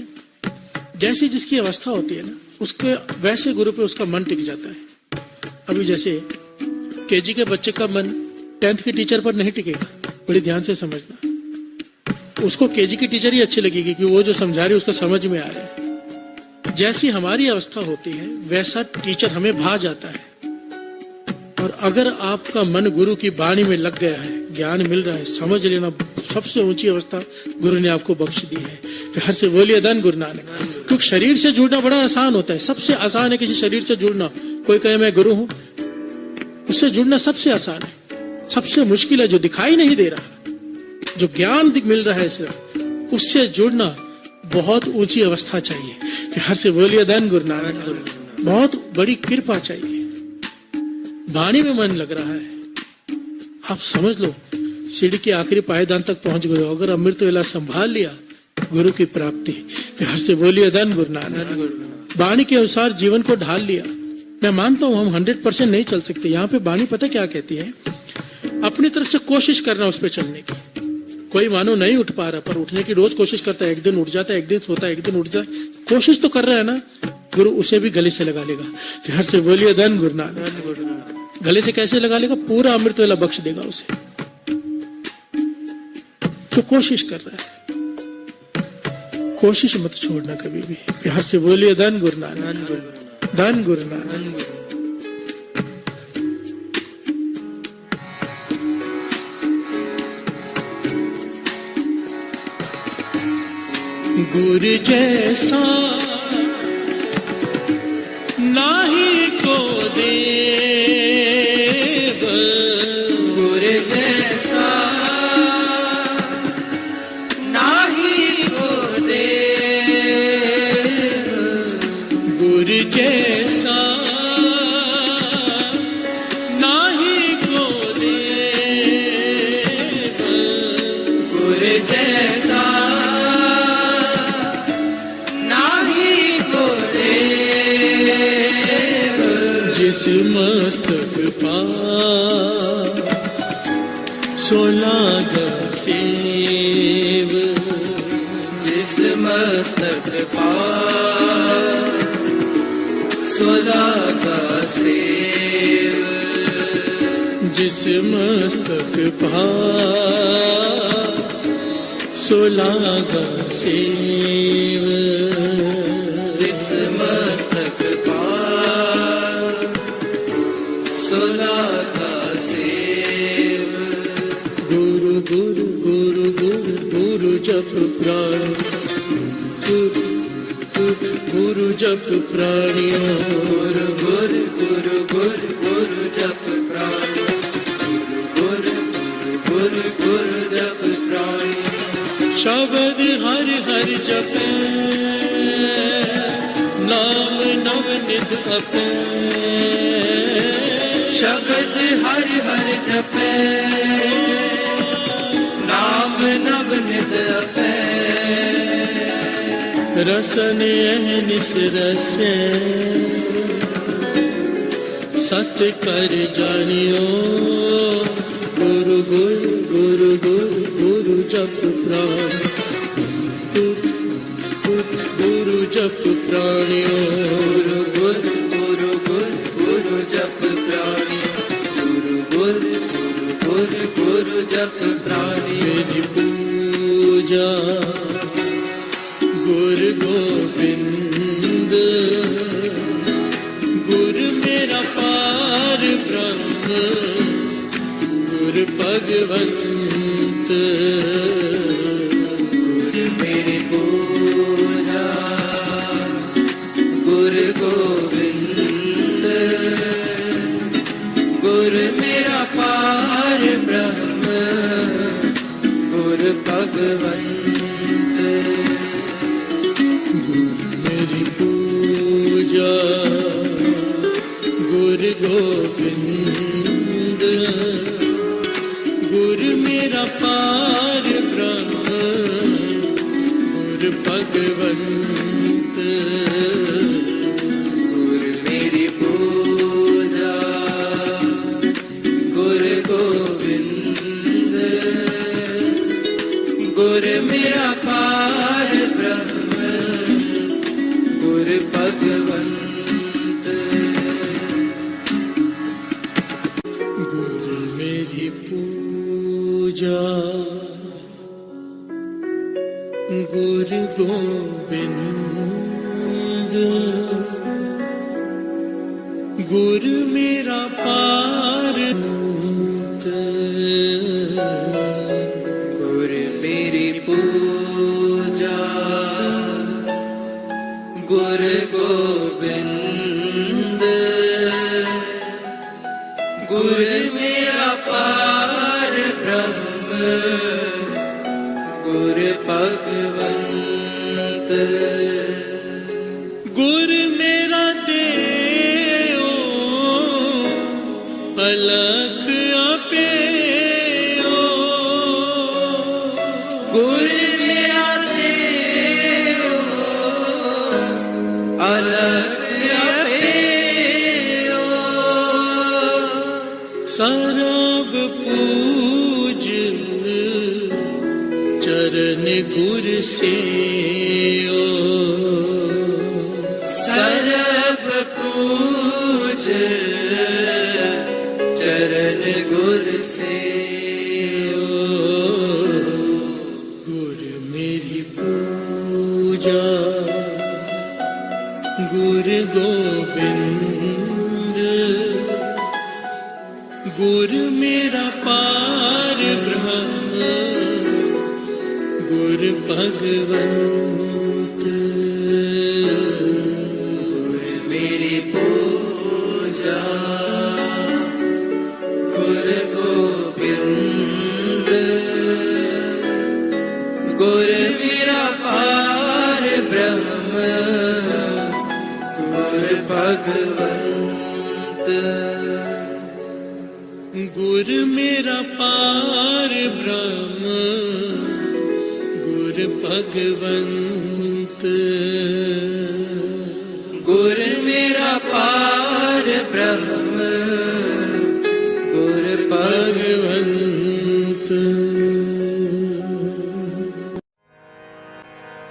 Speaker 3: जैसी जिसकी अवस्था होती है ना उसके वैसे गुरु पे उसका मन टिक जाता है। अभी जैसे केजी के बच्चे का मन 10th के टीचर पर नहीं टिकेगा, बड़ी ध्यान से समझना। उसको केजी की टीचर ही अच्छी लगेगी कि वो जो समझा रही है उसको समझ में आ रहा है। जैसी हमारी अवस्था होती है वैसा टीचर हमें भा जाता है। और अगर आपका मन गुरु की वाणी में लग गया है, ज्ञान मिल रहा है, समझ लेना सबसे ऊंची अवस्था गुरु ने आपको बख्श दी है। प्यार से बोलिए धन गुरु नानक। क्योंकि शरीर से जुड़ना बड़ा आसान होता है, सबसे आसान है किसी शरीर से जुड़ना। कोई कहे मैं गुरु हूं, उससे जुड़ना सबसे आसान है। सबसे मुश्किल है जो दिखाई नहीं दे रहा, जो ज्ञान मिल रहा है सिर्फ, उससे जुड़ना बहुत ऊंची अवस्था चाहिए। प्यार से बोलिए धन गुरु नानक। बहुत बड़ी कृपा चाहिए। वाणी में मन लग रहा है, आप समझ लो सीढ़ी के आखिरी पायदान तक पहुंच गए हो। अगर अमृत वेला संभाल लिया, गुरु की प्राप्ति। प्यार से बोलिए धन गुरु नानक। वाणी के अनुसार जीवन को ढाल लिया। मैं मानता हूं हम 100% नहीं चल सकते। यहाँ पे वाणी पता क्या कहती है, अपनी तरफ से कोशिश करना उस पर चलने की। कोई मानो नहीं उठ पा रहा, पर उठने की रोज कोशिश करता है। एक दिन उठ जाता है, एक दिन सोता है, एक दिन उठ जाता है, कोशिश तो कर रहा है ना। गुरु उसे भी गले से लगा लेगा। प्यार से बोलिए धन गुरु नानक। गले से कैसे लगा लेगा, पूरा अमृत वेला बख्श देगा उसे। तो कोशिश कर रहा है, कोशिश मत छोड़ना कभी भी। प्यार से बोलिए धन गुरु नानक। धन गुरु नानक। गुरु जैसा नाही को देव,
Speaker 4: गुरु जैसा नाही को देव,
Speaker 3: गुरु जैसा नाही को देव,
Speaker 4: गुरु जैसा
Speaker 3: जिस मस्तक पार सोलागा सेव,
Speaker 4: जिस मस्तक पार सोलागा सेव,
Speaker 3: जिस मस्तक पार सोलागा सेव,
Speaker 4: जिस मस्तक पार सोलागा सेव।
Speaker 3: गुरु गुरु गुरु गुरु गुरु जप प्राण, गुरु गुरु गुरु जप प्राणियों,
Speaker 4: गुरु गुरु गुरु गुरु गुरु जप प्राण, गुरु गुरु गुरु गुरु जप प्राण।
Speaker 3: शब्द हर हर जपे, नाम नव निध अपे,
Speaker 4: शब्द हर हर जपे,
Speaker 3: रसन अहनिस रसे सत्य कर जानियो गुरु गुरु गुरु गुरु गुरु जप प्राण गुरु जप प्राणियो
Speaker 4: गुरु गुरु गुरु गुरु गुरु जप प्राणियो गुरु गुरु गुरु गुरु गुरु जप प्राणियो
Speaker 3: मेरी पूजा गुरु गोविंद गुरु मेरा पार ब्रह्म गुरु भगवंत
Speaker 4: गुरु मेरी पूजा गुरु गोविंद गुरु मेरा पार ब्रह्म गुरु भगवंत
Speaker 3: गुरु मेरी पूजा गुरु गोविंद गुरु मेरा पार ब्रह्म गुरु भगवंत
Speaker 4: गुरु मेरी पूजा गुरु गोविंद गुरु मेरा पार ब्रह्म गुरु भगवंत
Speaker 3: गुरु मेरी पूजा गुरु गोविंद गुरु मेरा पार
Speaker 4: गुरु मेरी पूजा गुरु गोविंद गुरु मेरा पार ब्रह्म गुरु भगवंत
Speaker 3: गुरु मेरा देओ अलख अपेओ
Speaker 4: गुरु मेरा देव अलग अपेओ
Speaker 3: सरब पूज चरण गुर सेओ
Speaker 4: सरब पूज चरण गुर से
Speaker 3: गुरु मेरी पूजा गुरु गोविंद गुरु मेरा पार ब्रह्म गुरु भगवंत
Speaker 4: गुरु मेरी पूजा गुरु गोविंद गुरु मेरा पार ब्रह्म गुरु भगवंत
Speaker 3: गुरु मेरा पार ब्रह्म गुरु भगवंत
Speaker 4: गुरु मेरा पार ब्रह्म गुरु
Speaker 3: भगवंत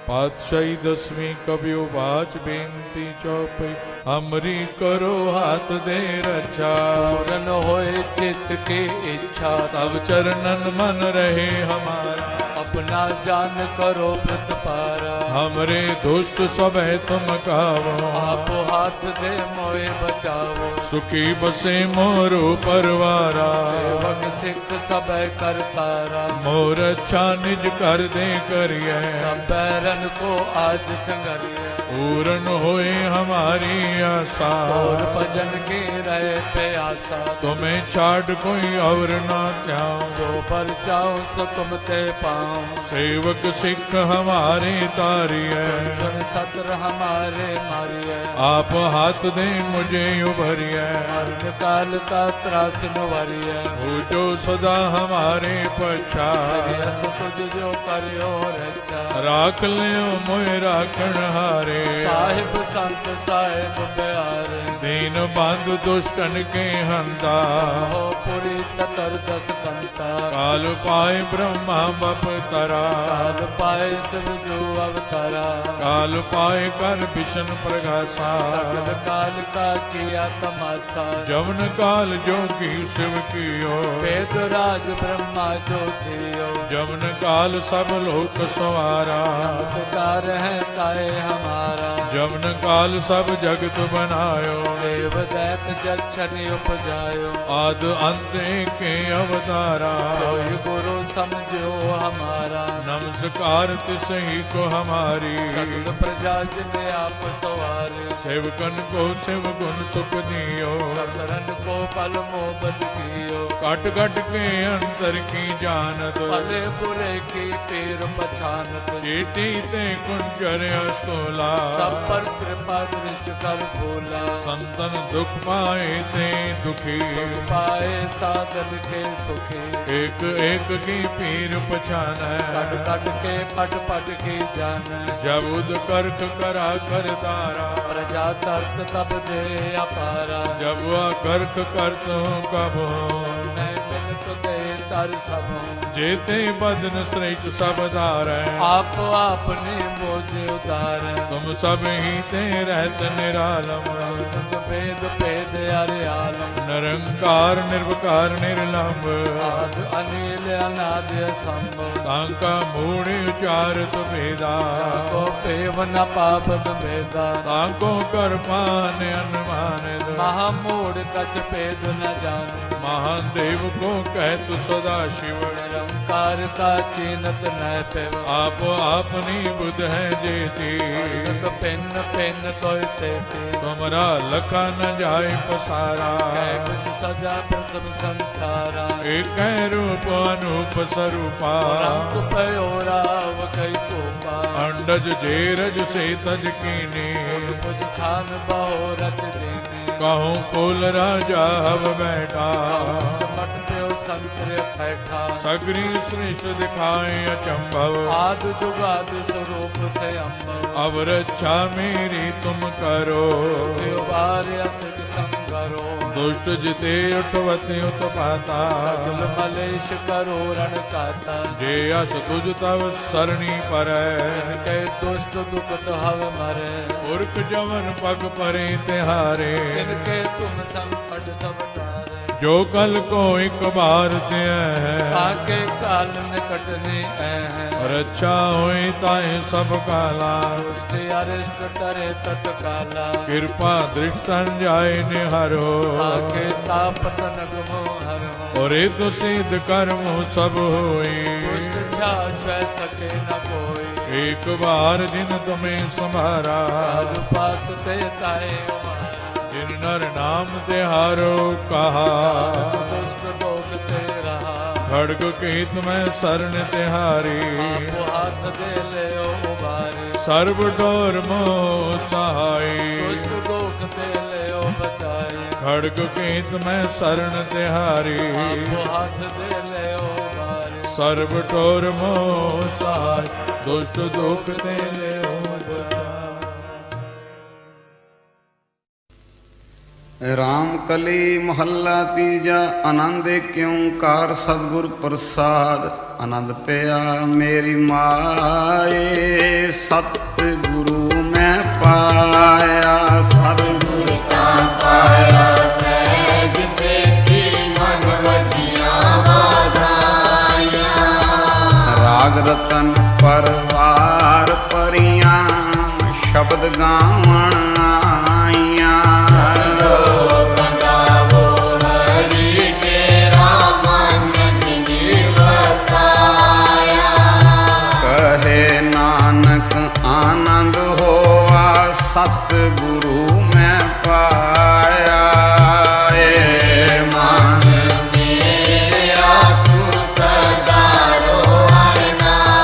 Speaker 5: पातशाही दसवीं कवियो बाच बेनती चौपई हमरी करो हाथ दे रक्षा
Speaker 6: पूरन होए चित्त के इच्छा
Speaker 5: तब चरणन मन रहे हमारा
Speaker 6: अपना जान करो प्रतपारा
Speaker 5: हमरे दुष्ट सब तुम कावो
Speaker 6: आप हाथ दे मोए बचावो
Speaker 5: सुखी बसे मोरो परवारा
Speaker 6: सेवक सिख सब करतारा
Speaker 5: मोर अच्छा निज कर दे करिए
Speaker 6: सब बैरन को आज संगरिए
Speaker 5: पूर्ण होए हमारी आशा
Speaker 6: और भजन के रहे प्यासा
Speaker 5: तुम्हें छाड़ कोई और ना त्याओ
Speaker 6: जो पर जाओ सो तुम ते पाओ
Speaker 5: सेवक सिख हमारे तारिय,
Speaker 6: चुन सतर हमारे मारिय,
Speaker 5: आप हाथ दे मुझे उभरिय,
Speaker 6: मरण काल का त्रास निवारिय,
Speaker 5: हो जो सदा हमारे पछा,
Speaker 6: श्रेयस तुझ जो करियो रक्षा,
Speaker 5: राख लियो मोय राखण हारे,
Speaker 6: साहिब संत साहिब प्यारे,
Speaker 5: दीन बंधु दुष्टन के हंता,
Speaker 6: हो पुरी ततर दस कंता,
Speaker 5: काल पाए ब्रह्मा बप तरा,
Speaker 6: काल पाए शिव जो अवतारा,
Speaker 5: काल पाए कर विष्णु प्रगासा,
Speaker 6: सगल काल का किया तमाशा,
Speaker 5: जवन काल जोगी शिव कियो,
Speaker 6: वेद राज ब्रह्मा जो थियो,
Speaker 5: जवन काल सब लोक सवारा,
Speaker 6: नमस्कार है ताए हमारा,
Speaker 5: जवन काल सब जगत बनायो,
Speaker 6: देव दैत जक्षनि उपजायो,
Speaker 5: आद अंत के अवतारा,
Speaker 6: सोई गुरु समझो हमारा,
Speaker 5: नमस्कार तिसही को हमारी,
Speaker 6: सगल प्रजा जिने आप सवारे,
Speaker 5: सेवकन को शिव गुण सुख दियो,
Speaker 6: सकरन को पल मोहब्बत कियो,
Speaker 5: कट कट के अंतर की जानत,
Speaker 6: भले बुरे की पीर पछानत,
Speaker 5: चेटी ते कुंजर अस्तोला,
Speaker 6: सब पर कृपा दृष्ट कर भोला,
Speaker 5: संतन दुख पाए ते दुखी,
Speaker 6: सुख पाए साधन के सुखी,
Speaker 5: एक एक की पीर पछान,
Speaker 6: कट कट के पट पट की जान,
Speaker 5: जब उद कर्क करा कर तारा,
Speaker 6: प्रजा तर्क तब दे अपारा,
Speaker 5: जब वह कर्क करत हूँ कब हो,
Speaker 6: मैं मिलत दे तर सब,
Speaker 5: जेते बदन श्रेष्ठ सब धार,
Speaker 6: आप आपने मोझे उतार,
Speaker 5: तुम सब ही ते रहत निरालम,
Speaker 6: भेद भेद अरे आलम,
Speaker 5: निरंकार निर्विकार निर्लंब,
Speaker 6: आद अनिल अनाद असंभव,
Speaker 5: तांका मूढ़ उचारत भेदा,
Speaker 6: को पेव न पापन भेदा,
Speaker 5: तांको कर पान अनुमान,
Speaker 6: महामूढ़ कछ भेद न जान,
Speaker 5: महान देव को कहत सदा शिव,
Speaker 6: निरंकार का चीनत न पेव,
Speaker 5: आप आपनी बुध है जेती,
Speaker 6: तो पेन पेन तो तेती,
Speaker 5: तुमरा लखा न जाय पसारा,
Speaker 6: कैबज सजा प्रथम संसारा,
Speaker 5: एक रूप अनूप स्वरूपा,
Speaker 6: रंग पयोराव कई कोपा,
Speaker 5: अंडज जेरज से तज कीनी,
Speaker 6: मुझ खान बहु रच देने,
Speaker 5: कहूँ कुल राजा अब बैठा,
Speaker 6: समट प्यो संकर बैठा,
Speaker 5: सगरी श्रेष्ठ दिखाए अचंभव,
Speaker 6: आद जुगाद स्वरूप से अम्ब,
Speaker 5: अब रक्षा मेरी तुम करो,
Speaker 6: असक संगरो,
Speaker 5: दुष्ट जिते उठवते उत्पाता,
Speaker 6: सगल मलेश करो रण काता,
Speaker 5: जे अस तुझ तव सरणी पर,
Speaker 6: इनके दुष्ट दुखत हव मरे,
Speaker 5: पुरख जवन पग परे तिहारे,
Speaker 6: इनके तुम संकट सब तारे,
Speaker 5: जो कल को एक बार ते है,
Speaker 6: ताके काल निकटने है,
Speaker 5: रक्षा होई ताए सब काला,
Speaker 6: दुष्ट अरिष्ट करे तत्काला,
Speaker 5: कृपा दृष्ट जाय निहारो,
Speaker 6: ताके तापत नगमो हरो,
Speaker 5: और तो सिद्ध कर्म सब होई,
Speaker 6: दुष्ट छा सके न कोई,
Speaker 5: एक बार जिन तुम्हें संभारा,
Speaker 6: काल पास ते ताए उमारा,
Speaker 5: जिन नर नाम तिहारो कहा,
Speaker 6: दुष्ट लोग ते रहा,
Speaker 5: खड़ग केत में शरण तिहारी,
Speaker 6: आप हाथ दे ले उबारी,
Speaker 5: सर्व डोर मोह सहाई,
Speaker 6: दुष्ट लोग ते ले बचाई,
Speaker 5: खड़ग केत में शरण तिहारी,
Speaker 6: आप हाथ दे ले उबारी,
Speaker 5: सर्व डोर मोह सहाय, दुष्ट दुख ते ले
Speaker 4: राम कली महला तीजा आनंद क्योंकार सतगुर प्रसाद आनंद पया मेरी माए सतगुरु मैं पाया सतगुर का पाया सहज से मन वजिया वाधाया राग रतन परवार परियां शब्द गावण आइया आनंद होवा सतगुरु मैं पाया मन मेरा तू सदा रो हर नाम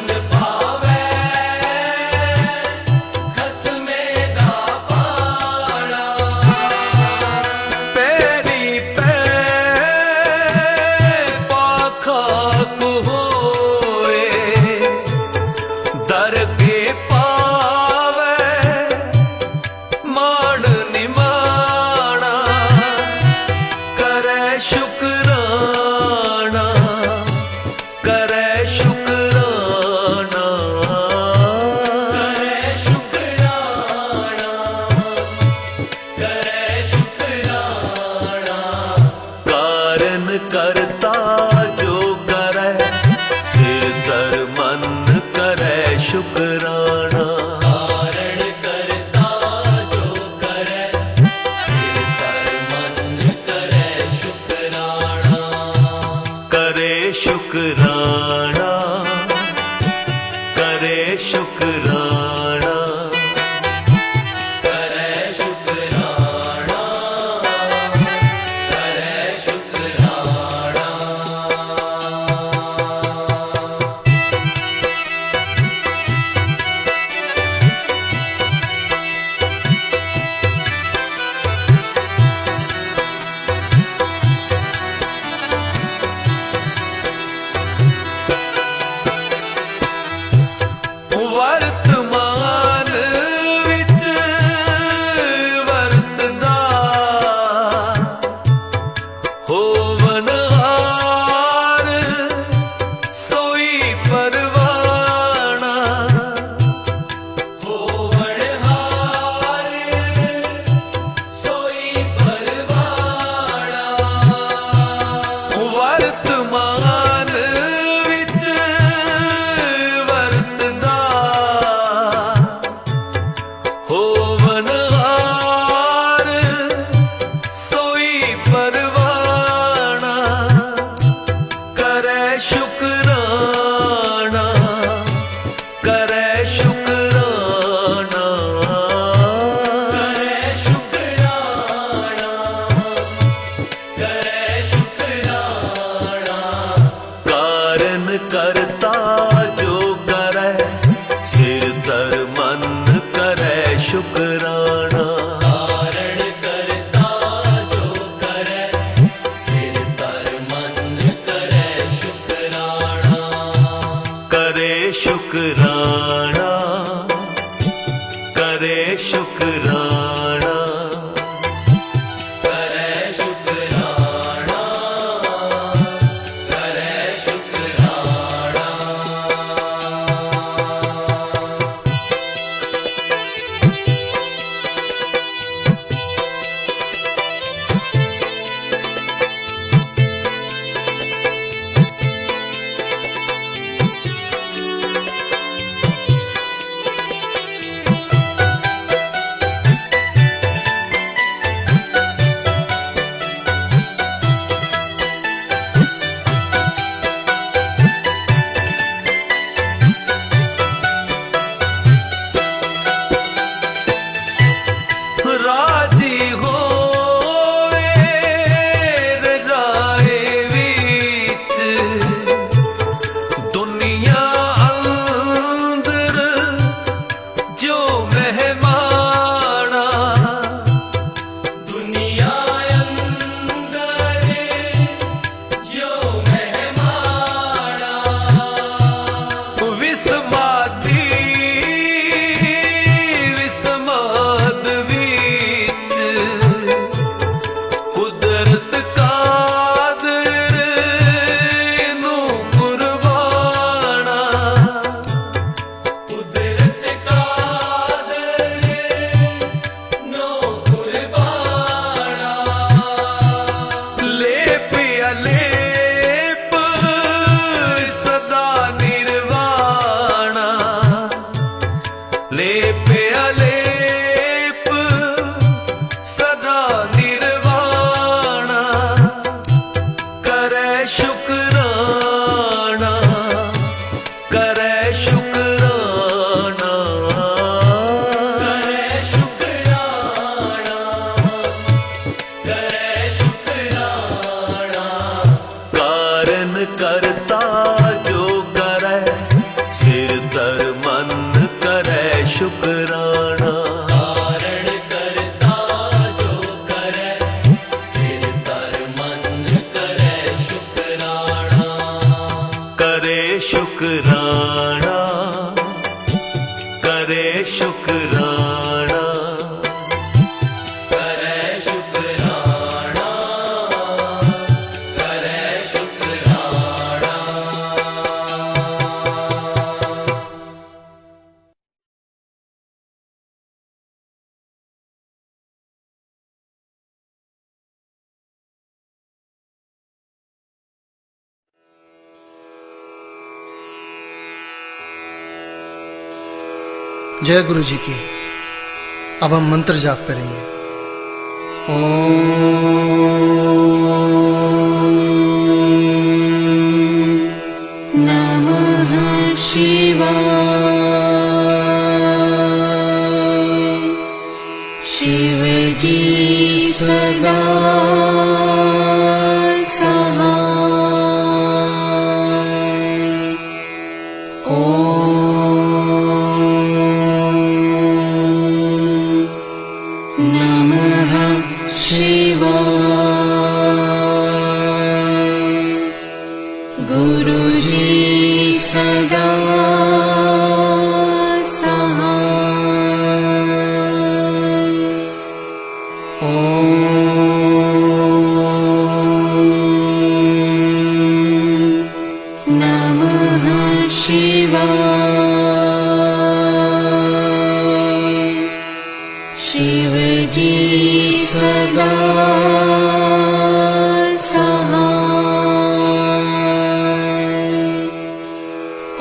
Speaker 7: मन पावे खसमे दा पाना पैरी पै पाखा को होए दर के पावे मान निमाना करे शुकराना करे शुकराना करे शुकराना करे शुकराना कारण करता जो करे सिर तर मन करे शुकराना कारण करता जो करे सिर तर मन करे शुकराना करे शुकराना करे शुकराना करे शुकराना करे शुकराना वर्तमान विच वरतदा होवनहार सोई परवाना होवनहार सोई परवाना वर्तमान विच वरतदा होवनहार सोई परवाना करे शुकराना करे शुकराना करे शुकराना करे शुकराना कारण करता जो करे सिर तर मन करे शुकराना कारण करता जो करे सिर तर मन करे शुकराना करे शुकराना करे शुकराना करे शुकराना करे शुकराना राजी होवे रजाए विच दुनिया अंदर जो मेहमाना दुनिया अंदर जो मेहमाना विस्मादी विस्माद विच कुदरत कादर नू कुर्बाना कुदरत कादर नू कुर्बाना लेप अलेप सदा निर्वाणा लेप अलेप सदा निर्वाणा करे शुकराना करे शुकराना करे शुकराना करे शुकराना कारण करता जो करे से तर मन करे शुकराना।
Speaker 4: कारण करता जो करे सिर तर मन करे शुकराना।
Speaker 7: करे शुकराना, करे शुकराना,
Speaker 4: करे शुकराना, करे शुकराना।
Speaker 8: जय गुरु जी की। अब हम मंत्र जाप करेंगे। ओम नमः शिवाय। शिव जी सदा शिव जी सदा सहाय।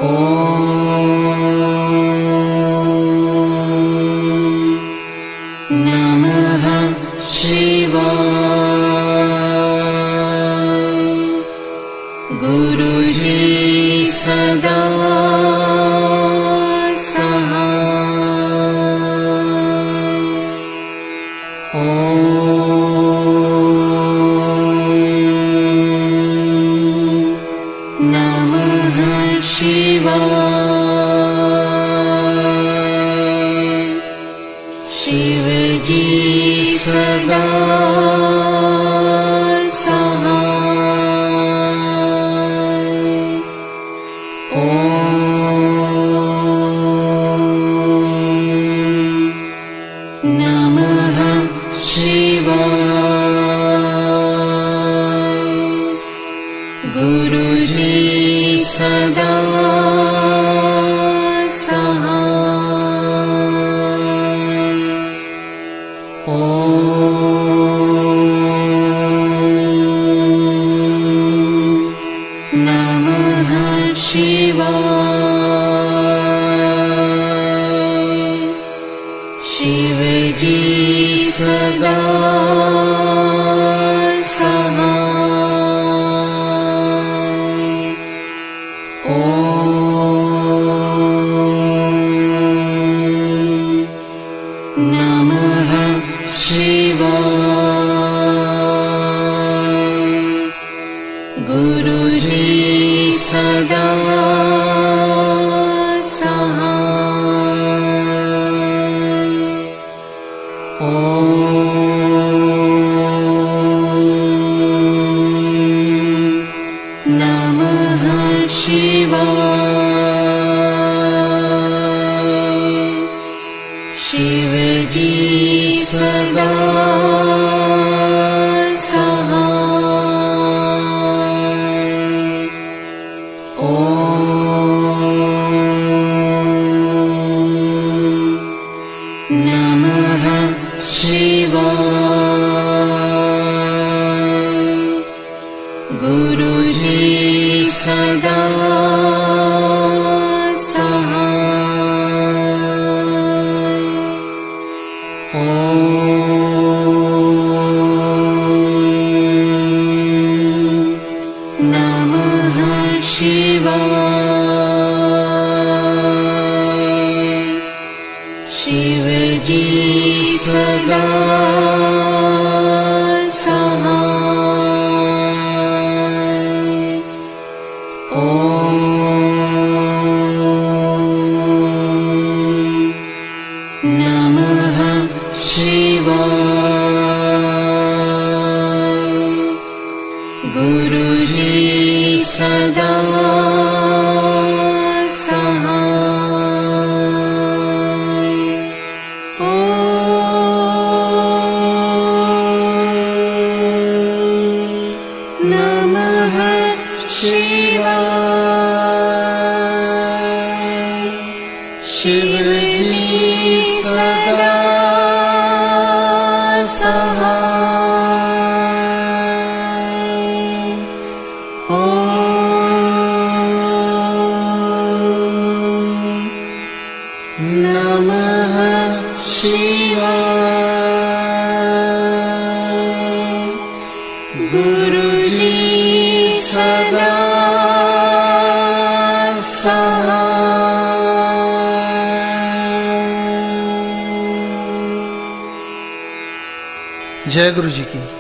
Speaker 8: ओम नमः शिवाय। गुरु जी सदा शिव जी सदा सहाय। ओम नमः शिवाय। गुरु जी सदा शिव जी सदा सहाय। ओम नमः शिवाय। गुरु जी सदा सहाय। ओम शिव जी सदा सहाय। ओम नमः शिवाय। गुरु जी सदा सहाय। जय गुरु जी की।